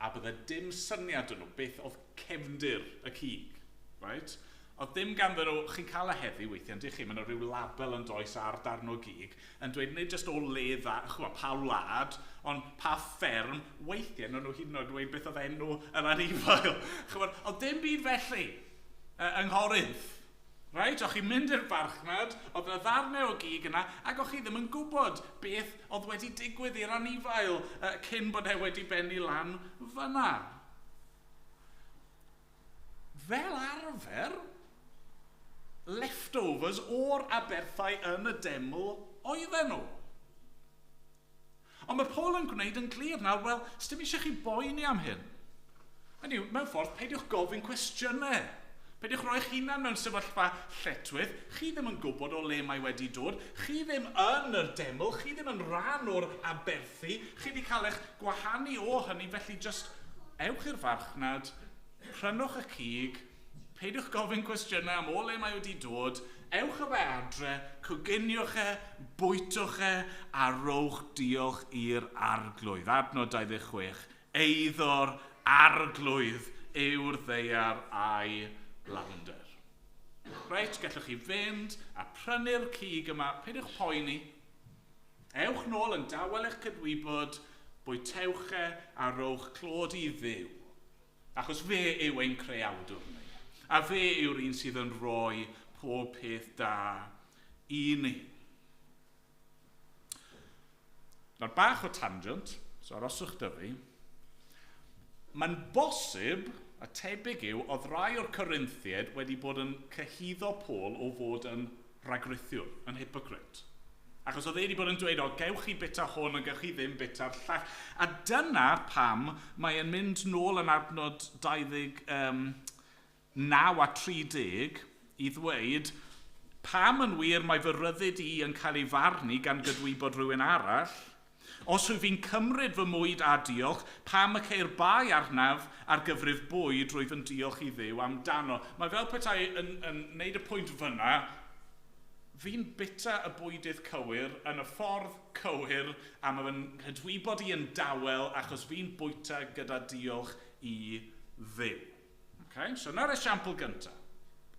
a bydde dim syniad yn nhw beth oedd cefndir y cig. Right? Oedd dim ganddyn nhw, chi'n cael y heddi weithiau, yndych chi, mae yna rhyw label yn does ar darn o gig, yn dweud nid jyst o le dda, pa wlad, ond pa fferm, weithiau nhw hyd yn oed dweud beth oedd enw yn anifail. Oedd dim byd felly yng Nghorinth. Right? O'ch chi'n mynd i'r farchnad, oedd yna ddarnau o gig yna, ac o'ch chi ddim yn gwybod beth oedd wedi digwydd i'r anifail cyn bod e wedi bennu lan fyna. Fel arfer, leftovers o'r aberthau yn y deml oedden nhw. Ond mae Paul yn gwneud yn glir nawr, wel, sdim eisiau chi boeni am hyn. Hynny yw, mewn ffordd, peidiwch gofyn cwestiynau. Peidiwch roi'ch hunan mewn sefyllfa lletwydd, chi ddim yn gwybod o le mae wedi dod, chi ddim yn yr deml, chi ddim yn rhan o'r aberthu, chi wedi cael eich gwahanu o hynny, felly just ewch i'r farchnad, prynwch y cig, peidiwch gofyn cwestiynau am o le mae wedi dod, ewch y fe adre, cwginiwch e, bwytwch e, a rowch diolch i'r arglwydd. Adnod 26, eiddo'r arglwydd yw'r ddeiar a'i launder. Reit, gallwch chi fynd a prynu'r cig yma, peidiwch poeni. Ewch nôl yn dawel eich cydwybod, bwytewch e a rowch clod i ddiw. Achos fe yw ein creawdwr ni. A fe yw'r un sydd yn rhoi pob peth da i ni. Nawr bach o tangent, so aroswch dy fi. Mae'n bosib, a tebyg yw, oedd rai o'r Corinthiaid wedi bod yn cyhyddo Paul o fod yn ragrithiwr, yn hypocrite. Achos oedd e wedi bod yn dweud, o, gewch chi bita hwn a gewch chi ddim bita'r llall. A dyna pam mae'n mynd nôl yn adnod 29 a 30 i ddweud, pam yn wir mae fy ryddid i yn cael ei farnu gan gydwybod rhywun arall, os yw fi'n cymryd fy mwyd a diolch, pam y ceir bai arnaf ar gyfrif bwyd rwyf yn diolch i ddiw amdano. Mae fel petai yn neud y pwynt fyna, fi'n bita y bwydydd cywir yn y ffordd cywir a mae'n hydwybod i yn dawel achos fi'n bwyta gyda diolch i ddiw. Okay? So na'r esiampl gyntaf.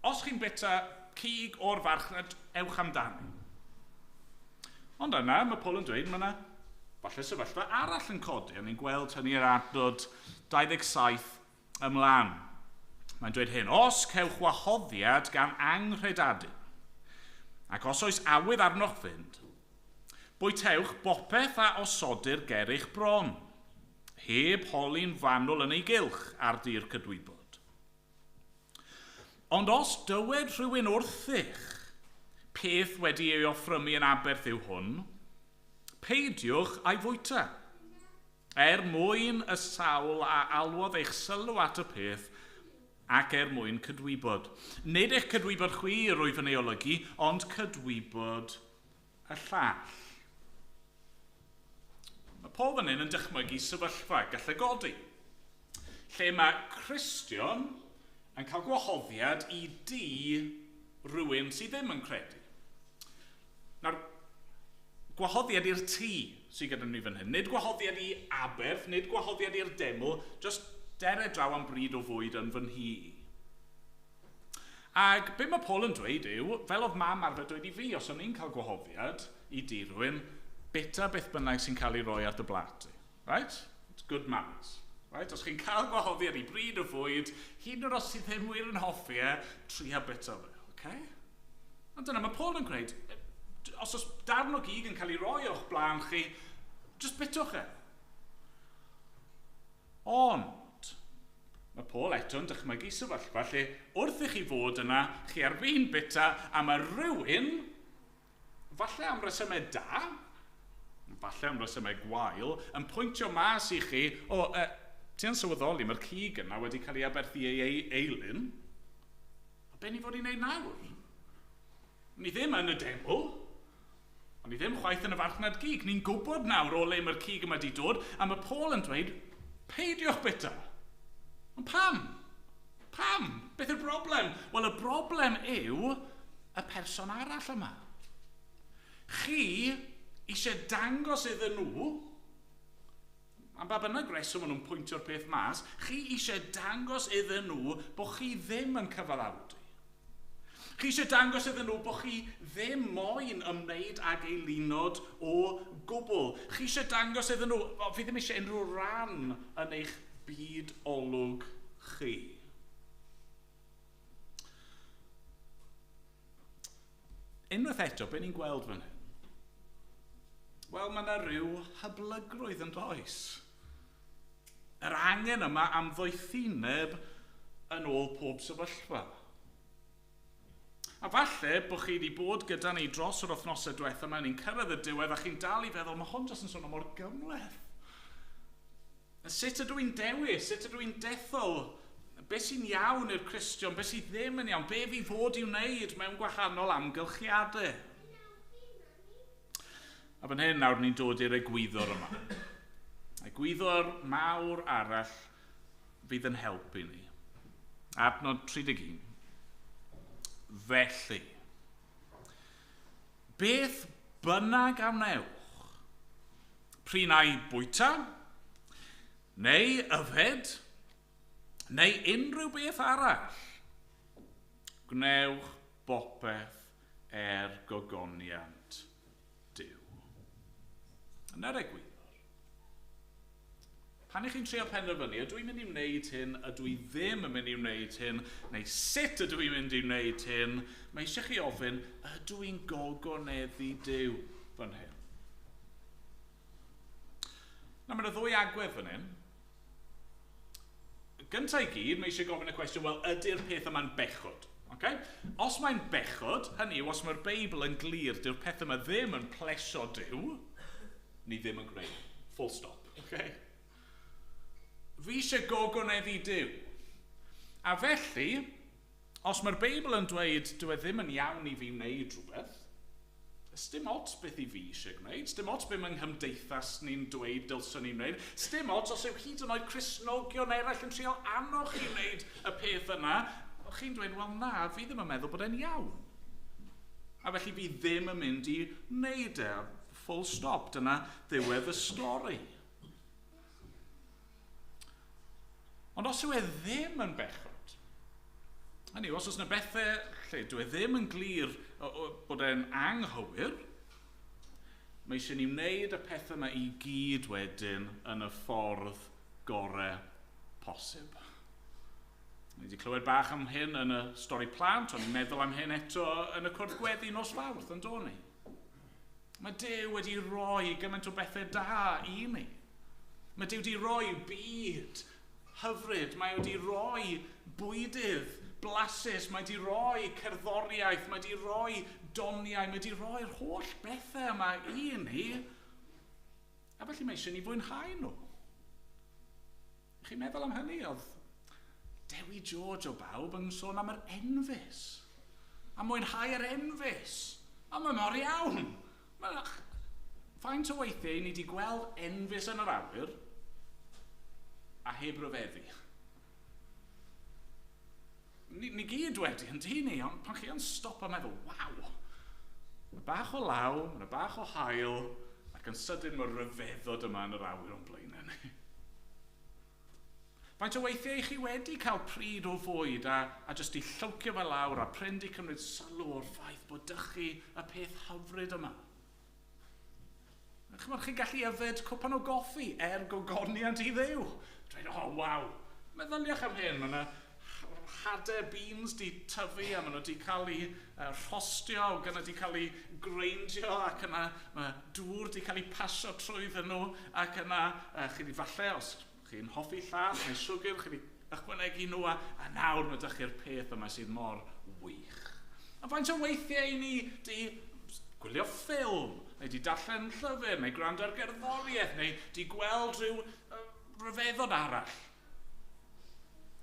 Os chi'n bita cig o'r farchnad, ewch amdani. Ond yna, mae Paul yn dweud, mae yna falle sefyllfa arall yn codi, a ni'n gweld hynny ar adnod 27 ymlaen. Mae'n dweud hyn, os cewch wahoddiad gan angredadyn, ac os oes awydd arnoch fynd, bwytewch bopeth a osodir ger eich bron, heb holi'n fanwl yn ei gylch ar dir cydwybod. Ond os dywed rhywun wrthych, peth wedi ei offrymu yn aberth yw hwn, peidiwch a'i fwyta, mwyn y sawl a alwodd eich sylw at y peth, ac mwyn cydwybod. Nid eich cydwybod chwi rwyf yn ei olygu, ond cydwybod y llall. Mae Paul fan hyn yn dychmygu sefyllfa gallai godi, lle mae Cristion yn cael gwahoddiad i rhywun sydd ddim yn credu. Nawr, gwahoddiad i'r tŷ sydd gyda ni fan hyn. Nid gwahoddiad i aberth, nid gwahoddiad i'r deml, just dere draw am bryd o fwyd yn fy nhi. Ac be mae Paul yn dweud yw, fel oedd mam arfer dweud i fi, os o'n i'n cael gwahoddiad i rhywun, bita beth bynnag sy'n cael ei roi ar dy blat. Right? It's good manners. Right? Os chi'n cael gwahoddiad i bryd o fwyd, hyd yn oed os sydd ddim wir yn hoffi tria bita fe. Okay? Ond dyna, mae Paul yn gwneud, os oes darn o gig yn cael ei roi o'ch blaen chi, just bitwch e. Ond, mae Paul eto yn dychmygu sefyllfa lle wrth i chi fod yna, chi ar fi'n bita, a mae rhywun, falle am resymau da, falle am resymau gwael, yn pwyntio mas i chi, ti'n sylweddoli, mae'r cig yna wedi cael ei aberthu ei eilyn, a be ni fod i'n neud nawr? Ni ddim yn y deml, ond ni ddim chwaith yn y farchnad gig. Ni'n gwybod nawr o le mae'r cig yma wedi dod, a mae Paul yn dweud, peidiwch bita. Ond pam? Pam? Beth yw'r broblem? Wel, y broblem yw y person arall yma. Chi eisiau dangos iddyn nhw, am ba bynnag reswm maen nhw'n pwyntio'r peth mas, chi eisiau dangos iddyn nhw bod chi ddim yn cyfaddawdu. Chi eisiau dangos iddyn nhw bod chi ddim moyn ymwneud ag eilunod o gwbl. Chi eisiau dangos iddyn nhw, fi ddim eisiau unrhyw ran yn eich byd olwg chi. Unwaith eto, be ni'n gweld fan hyn? Wel, mae yna rhyw hyblygrwydd yn does. Yr angen yma am ddoethineb yn ôl pob sefyllfa. A falle bod chi wedi bod gyda ni dros yr wythnosau diwethaf yma, ni'n cyrraedd y diwedd a chi'n dal i feddwl, mae hwn jyst yn sôn mor gymleth. Sut ydw i'n dewis? Sut ydw i'n dethol? Be sy'n iawn i'r Cristion? Be sy'n ddim yn iawn? Be fi fod i'w wneud mewn gwahanol amgylchiadau? A fan hyn nawr ni'n dod i'r egwyddor yma. Egwyddor mawr arall fydd yn helpu ni. Adnod 31. Felly, beth bynnag am newch, pry na i bwyta, neu yfed, neu unrhyw beth arall, gnewch bopeth gogoniant Duw. Yn yr egwyddor, pan ych chi'n trio penderfynu, ydw i'n mynd i wneud hyn, ydw i ddim yn mynd i wneud hyn, neu sut ydw i'n mynd i wneud hyn, mae eisiau chi ofyn, ydw i'n gogoneddu Duw fan hyn? Na, mae'n y ddwy agwedd fan hyn. Gynta i gyd, mae eisiau gofyn y cwestiwn, wel, ydy'r peth yma'n bechod? Okay? Os mae'n bechod, hynny yw, os mae'r Beibl yn glir, dyw'r peth yma ddim yn plesio Duw, ni ddim yn greu. Full stop. Okay? Fi eisiau gogoneddu Duw. A felly, os mae'r Beibl yn dweud dyw e ddim yn iawn i fi wneud rhywbeth, dim ots beth i fi eisiau gwneud, dim ots beth mae'n nghymdeithas ni'n dweud dylswn ni'n gwneud, dim ots os yw hyd yn oed Cristnogion eraill yn trio annog chi wneud y peth yna, chi'n dweud, wel na, fi ddim yn meddwl bod e'n iawn. A felly fi ddim yn mynd i wneud e, full stop, dyna ddiwedd y stori. Ond os yw e ddim yn bechod, hynny, os oes yna bethau lle dwi e ddim yn glir bod e'n anghywir, mae eisiau ni wneud y pethau yma i gyd wedyn yn y ffordd gorau posib. Ni wedi clywed bach am hyn yn y stori plant, ond ni'n meddwl am hyn eto yn y cwrdd gweddi nos Fawrth, yn do ni? Mae Duw wedi rhoi gymaint o bethau da i ni. Mae Duw wedi rhoi byd hyfryd, mae wedi rhoi bwydydd blasus, mae wedi rhoi cerddoriaeth, mae wedi rhoi doniau, mae wedi rhoi'r holl bethau yma i ni, a felly mae eisiau ni fwynhau nhw. Chi'n meddwl am hynny? Oedd Dewi George o bawb yn sôn am yr enfys, a mwynhau'r enfys, a mae mor iawn. Faint o weithiau ni wedi gweld enfys yn yr awyr, a heb ryfeddu. Ni gyd wedi, yn di ni, ond pan chi yn stop a meddwl, waw, mae bach o law, mae bach o haul, ac yn sydyn mae'r ryfeddod yma yn yr awyr o'n blaenau ni. Faint o weithiau chi wedi cael pryd o fwyd a jyst i llwcio fe lawr a prynd i cymryd sylw o'r ffaith bod dych chi y peth hyfryd yma. Chi'n gallu yfed cwpan o goffi gogoniant i Dduw. Dweud, oh, waw, meddyliwch am hyn, mae yna hadau beans di tyfu a maen nhw wedi cael ei rhostio, ac yna wedi cael ei greindio, ac yna mae dŵr wedi cael ei pasio trwydden nhw, ac yna chi wedi falle, os chi'n hoffi llaeth neu siwgr, chi wedi ychwanegu nhw, a nawr mae dych chi'r peth yma sydd mor wych. A faint o weithiau ni di gwylio ffilm, neu di darllen llyfr, neu gwrando ar gerddoriaeth, neu di gweld rhyw ryfeddod arall.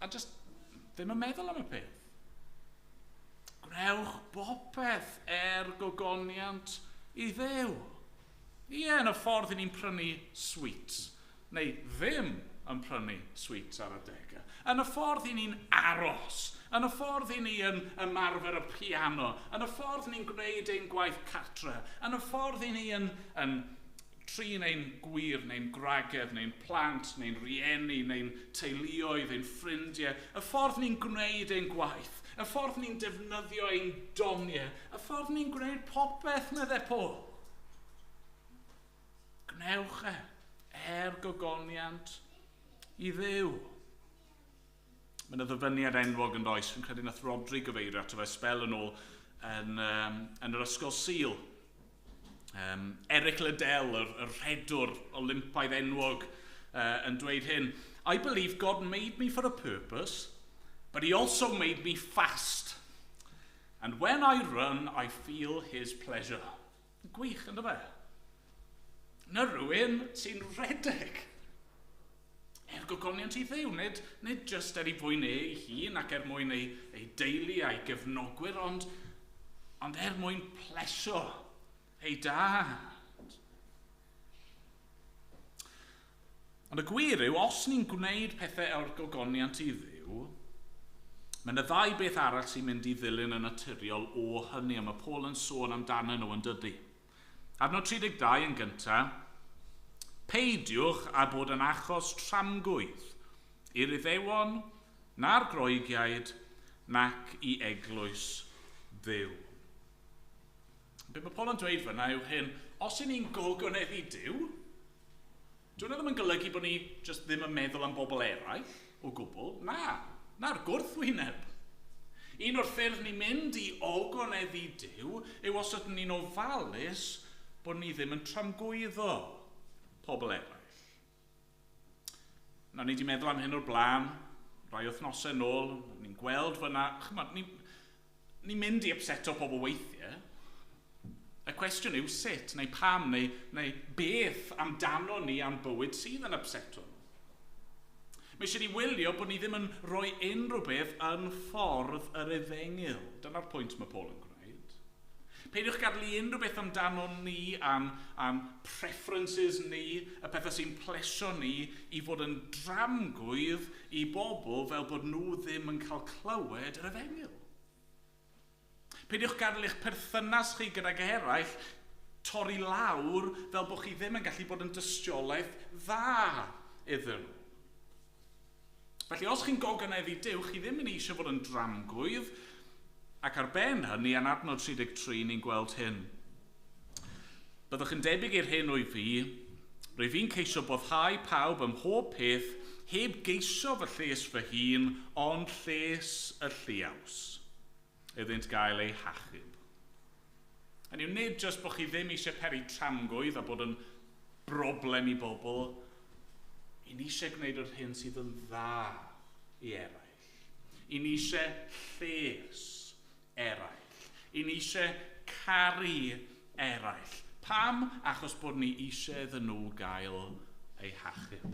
A just ddim yn meddwl am y peth. Gnewch bopeth gogoniant i Dduw. Ie, yn y ffordd i ni'n prynu sweets, neu ddim yn prynu sweets ar adegau. Yn y ffordd i ni'n aros, yn y ffordd i ni yn ymarfer y piano, yn y ffordd ni'n gwneud ein gwaith cartre, yn y ffordd i ni yn trin ein gwir, neu'n gwragedd, neu'n plant, neu'n rieni, neu'n teuluoedd, neu'n ffrindiau, y ffordd ni'n gwneud ein gwaith, y ffordd ni'n defnyddio ein doniau, y ffordd ni'n gwneud popeth, medde Paul. Gnewch gogoniant i Dduw. Mae'n y ddyfyniad enwog yn does, fi'n credu nath Rodri gyfeirio ato fe sbel yn ôl yn yr ysgol Sul. Eric Liddell, y rhedwr Olympaidd enwog, yn dweud hyn, I believe God made me for a purpose, but he also made me fast. And when I run, I feel his pleasure. Gwych, ynddo fe? Na rhywun sy'n redeg. Gogoniant i Dduw, nid just i fwyn ei hun ac mwyn ei deulu a'i gefnogwyr, ond mwyn plesio ei dad. Ond y gwir yw, os ni'n gwneud pethau gogoniant i Dduw, mae'n y ddau beth arall sy'n mynd i ddilyn yn naturiol o hynny, a mae Paul yn sôn amdano nhw yn dydy. Adnod 32 yn gyntaf, peidiwch a bod yn achos tramgwydd i'r Iddewon na'r Groegiaid nac i eglwys Dduw. Be mae Paul yn dweud fyna yw hyn, os y'n ni'n gogoneddu Duw, Dwi'n ddim yn golygu bod ni just ddim yn meddwl am bobl eraill o gwbl. Na'r gwrthwyneb. Un o'r ffyrdd ni'n mynd i ogoneddu Duw yw os ydyn ni'n ofalus bod ni ddim yn tramgwyddo pobl eraill. Na, ni wedi meddwl am hyn o'r blaen, rai wythnosau nôl, ni'n gweld fyna, ni'n mynd i upseto pobl weithiau. Y cwestiwn yw sut, neu pam, neu beth amdano ni am bywyd sydd yn upseto. Mae eisiau ni wylio bod ni ddim yn rhoi unrhyw beth yn ffordd yr efengil. Dyna'r pwynt mae Paul yn gwneud. Peidiwch gadlu unrhyw beth amdano ni am preferences ni, y pethau sy'n plesio ni i fod yn dramgwydd i bobl fel bod nhw ddim yn cael clywed yr efengil. Peidiwch gadw eich perthynas chi gydag eraill torri lawr fel bod chi ddim yn gallu bod yn dystiolaeth dda iddyn nhw. Felly, os chi'n gogoneddu Duw, chi ddim yn eisiau fod yn dramgwydd, ac ar ben hynny, yn adnod 33, ni'n gweld hyn. Byddwch yn debyg i'r hyn o'i fi, rwy fi'n ceisio boddhau pawb ym mhob peth, heb geisio fy lles fy hun, ond lles y lliaws, iddynt gael ei hachub. Hynny yw, nid jyst bod chi ddim eisiau peri tramgwydd a bod yn broblem i bobl, i ni eisiau gwneud yr hyn sydd yn dda i eraill. I ni eisiau lles eraill. I ni eisiau caru eraill. Pam? Achos bod ni eisiau iddyn nhw gael eu hachub.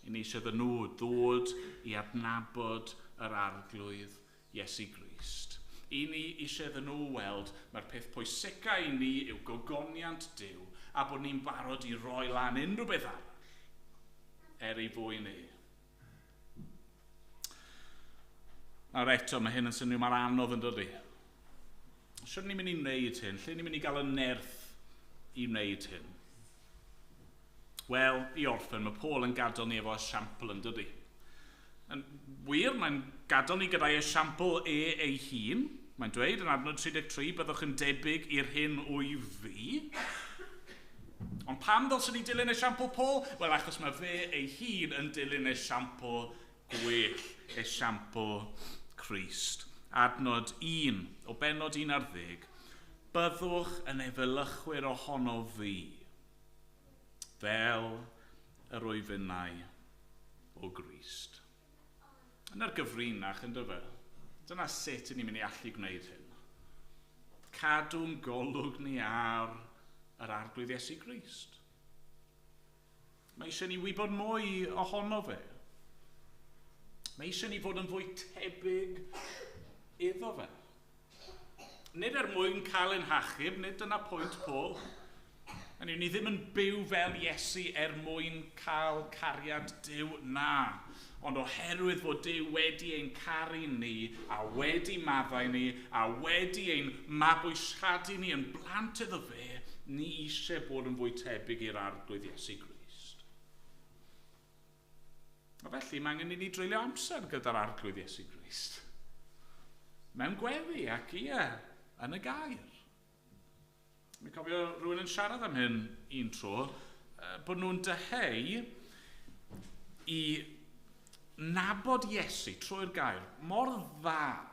I ni eisiau iddyn nhw ddod i adnabod yr arglwydd Iesu Grist. I ni eisiau iddyn nhw weld mae'r peth pwysica i ni yw gogoniant Duw a bod ni'n barod i roi lan unrhyw beth arall ei fwy ni. Nawr eto, mae hyn yn swnio mor anodd yn dydi. Sut ni'n mynd i wneud hyn? Lle ni'n mynd i gael y nerth i wneud hyn? Wel, i orffen, mae Paul yn gadael ni efo esiampl yn dydi. Yn wir, mae'n gadael ni gyda'i esiampl ei hun. Mae'n dweud yn adnod 33, byddwch yn debyg i'r hyn o'i fi. Ond pam ddylswn ni dilyn esiampl Paul? Wel, achos mae fe ei hun yn dilyn esiampl gwell, esiampl Crist. Adnod 1, o bennod 11, byddwch yn efelychwyr ohono fi, fel yr wyfynau o Grist. Yna'r gyfrinach yn dyfa. Dyna sut ni'n mynd i allu gwneud hyn. Cadw'n golwg ni ar yr arglwydd Iesu Grist. Mae eisiau ni wybod mwy ohono fe. Mae eisiau ni fod yn fwy tebyg iddo fe. Nid mwyn cael ein hachub, nid dyna pwynt Paul. Hynny yw, ni ddim yn byw fel Iesu mwyn cael cariad Duw, na. Ond oherwydd fod Duw wedi ein caru ni, a wedi maddau ni, a wedi ein mabwysiadu ni yn blant iddo fe, ni eisiau bod yn fwy tebyg i'r arglwydd Iesu Grist. A felly, mae angen i ni dreulio amser gyda'r arglwydd Iesu Grist. Mewn gweddi ac yn y gair. Mi'n cofio rhywun yn siarad am hyn un tro, bod nhw'n deheu i nabod Iesu trwy'r gair mor dda.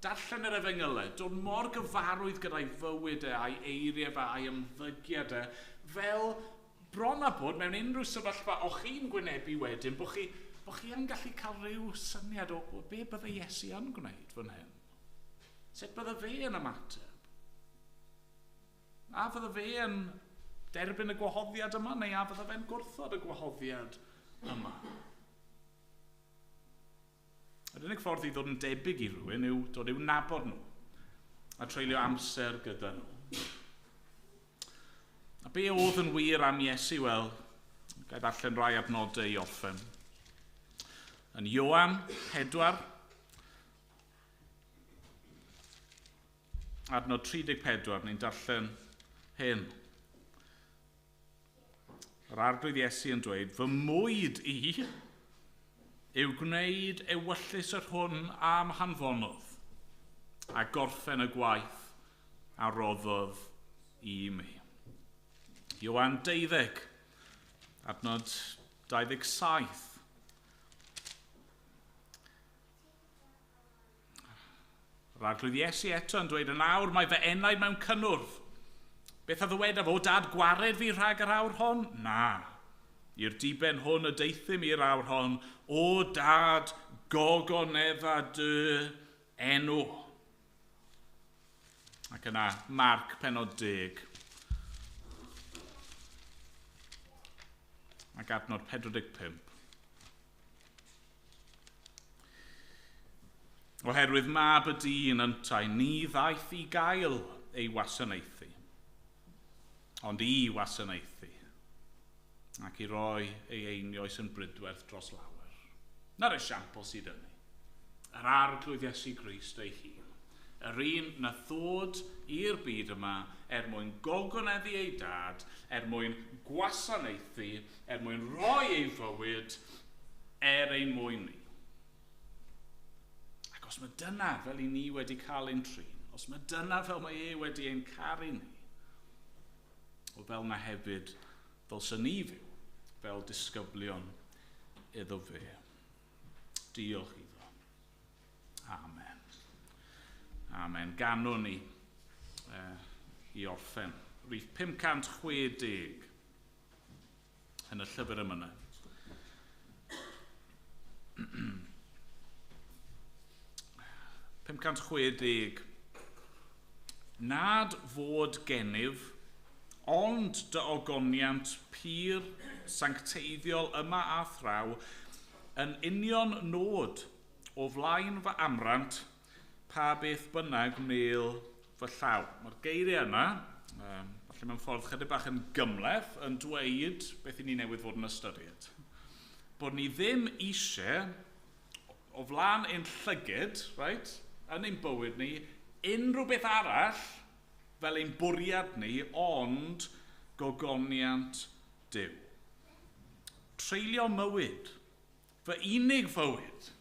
Darllen yr efengylau, dod mor gyfarwydd gyda'i fywyd a'i eiriau fe, a'i ymddygiad fel bron a bod mewn unrhyw sefyllfa o chi'n gwynebu wedyn, bod chi yn gallu cael rhyw syniad o be bydde Iesu yn gwneud fan hyn. Sut bydde fe yn ymateb? A fydde fe yn derbyn y gwahoddiad yma, neu a fydde fe'n gwrthod y gwahoddiad yma? Yr unig ffordd i ddod yn debyg i rhywun yw dod i'w nabod nhw a treulio amser gyda nhw. A be oedd yn wir am Iesu? Wel, gai ddarllen rai adnodau i orffen. Yn Ioan 4, adnod 34, ni'n darllen hyn. Yr arglwydd Iesu yn dweud, fy mwyd i yw gwneud ewyllus yr hwn am hanfonodd a gorffen y gwaith a roddodd i mi. Ioan 12, Adnod 27. Yr arglwydd Iesu eto yn dweud, yn awr mae fy enaid mewn cynnwrf. Beth a ddywedaf, o dad gwared fi rhag yr awr hon? Na. I'r diben hwn y deithim i'r awr hon, o dad gogonedda dy enw. Ac yna, Marc penod 10. Ac adnod 45. Oherwydd mab y dyn yntai, ni ddaeth i gael ei wasanaethu, ond i wasanaethu, ac i roi ei einioes yn brydwerth dros lawer. Na'r esiampl sydd yn ni. Yr arglwydd Iesu Grist ei hun. Yr un na ddod i'r byd yma mwyn gogoneddu ei dad, mwyn gwasanaethu, mwyn rhoi ei fywyd ein mwyn ni. Ac os mae dyna fel i ni wedi cael ein trin, os mae dyna fel mae wedi ein caru ni, o fel na hefyd ddylsyn ni fyw fel disgyblion iddo fe. Diolch iddo. Amen. Amen. Ganwn ni i orffen. Rhif 560 yn y llyfr yma. Nad fod gennyf, ond dy ogoniant pyr sancteiddiol yma a thraw yn union nod o flaen fy amrant pa beth bynnag wneil fy llaw. Mae'r geiriau yna, falle mewn ffordd chydig bach yn gymleth, yn dweud beth i ni newydd fod yn ystyried. Bod ni ddim eisiau, o flaen ein llygyd, right, yn ein bywyd ni, unrhyw beth arall fel ein bwriad ni, ond gogoniant Duw. Treulio mywyd, fy unig fywyd,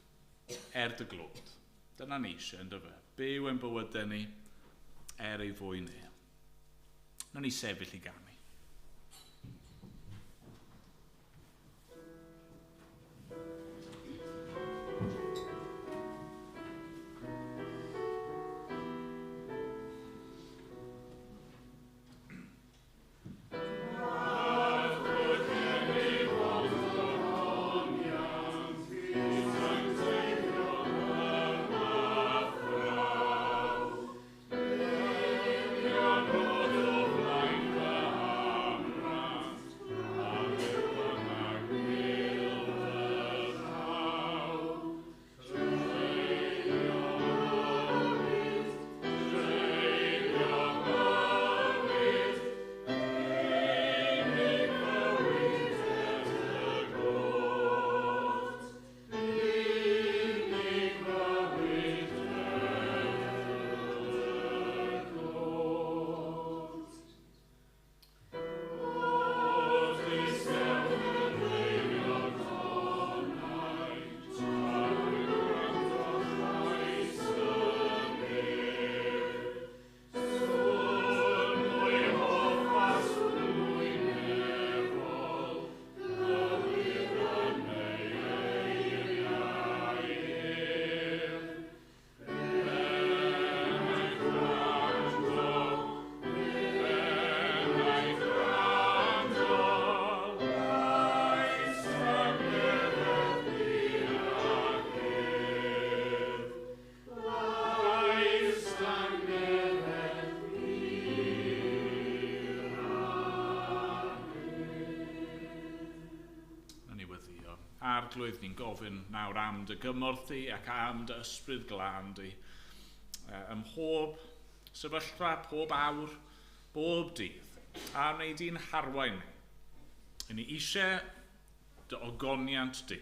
dy glwyd. Dyna ni eisiau, ynddo fe. Byw yn bywydau ni, ei fwy ni. Na ni sefyll i ganu. Arglwydd ni'n gofyn nawr am dy gymorth di ac am dy ysbryd glân di. Ym mhob sefyllfa, pob awr, bob dydd, a wneud i'n harwain ni. I ni eisiau dy ogoniant di.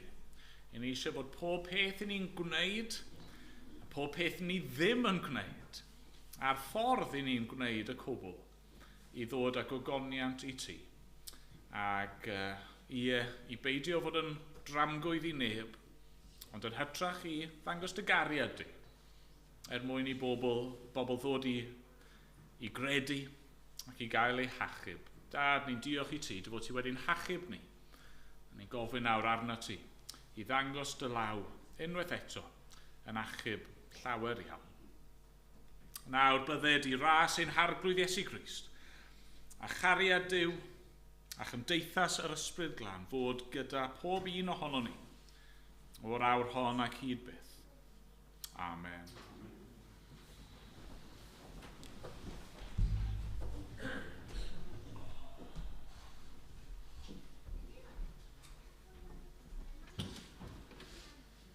I ni eisiau bod pob peth i ni'n gwneud, a pob peth ni ddim yn gwneud, a'r ffordd i ni'n gwneud y cwbl, i ddod ag ogoniant i ti. Ac i beidio fod yn dramgwydd i neb, ond yn hytrach i ddangos dy gariad di, mwyn i bobl ddod i gredu ac i gael eu hachub. Dad, ni'n diolch i ti, dy fod ti wedi'n hachub ni, Ni'n gofyn nawr arna ti i ddangos dy law unwaith eto yn achub llawer iawn. Nawr bydded i ras ein harglwydd Iesu Grist, a chariad Duw, a chymdeithas yr ysbryd glân fod gyda pob un ohono ni, o'r awr hon ac hyd byth. Amen.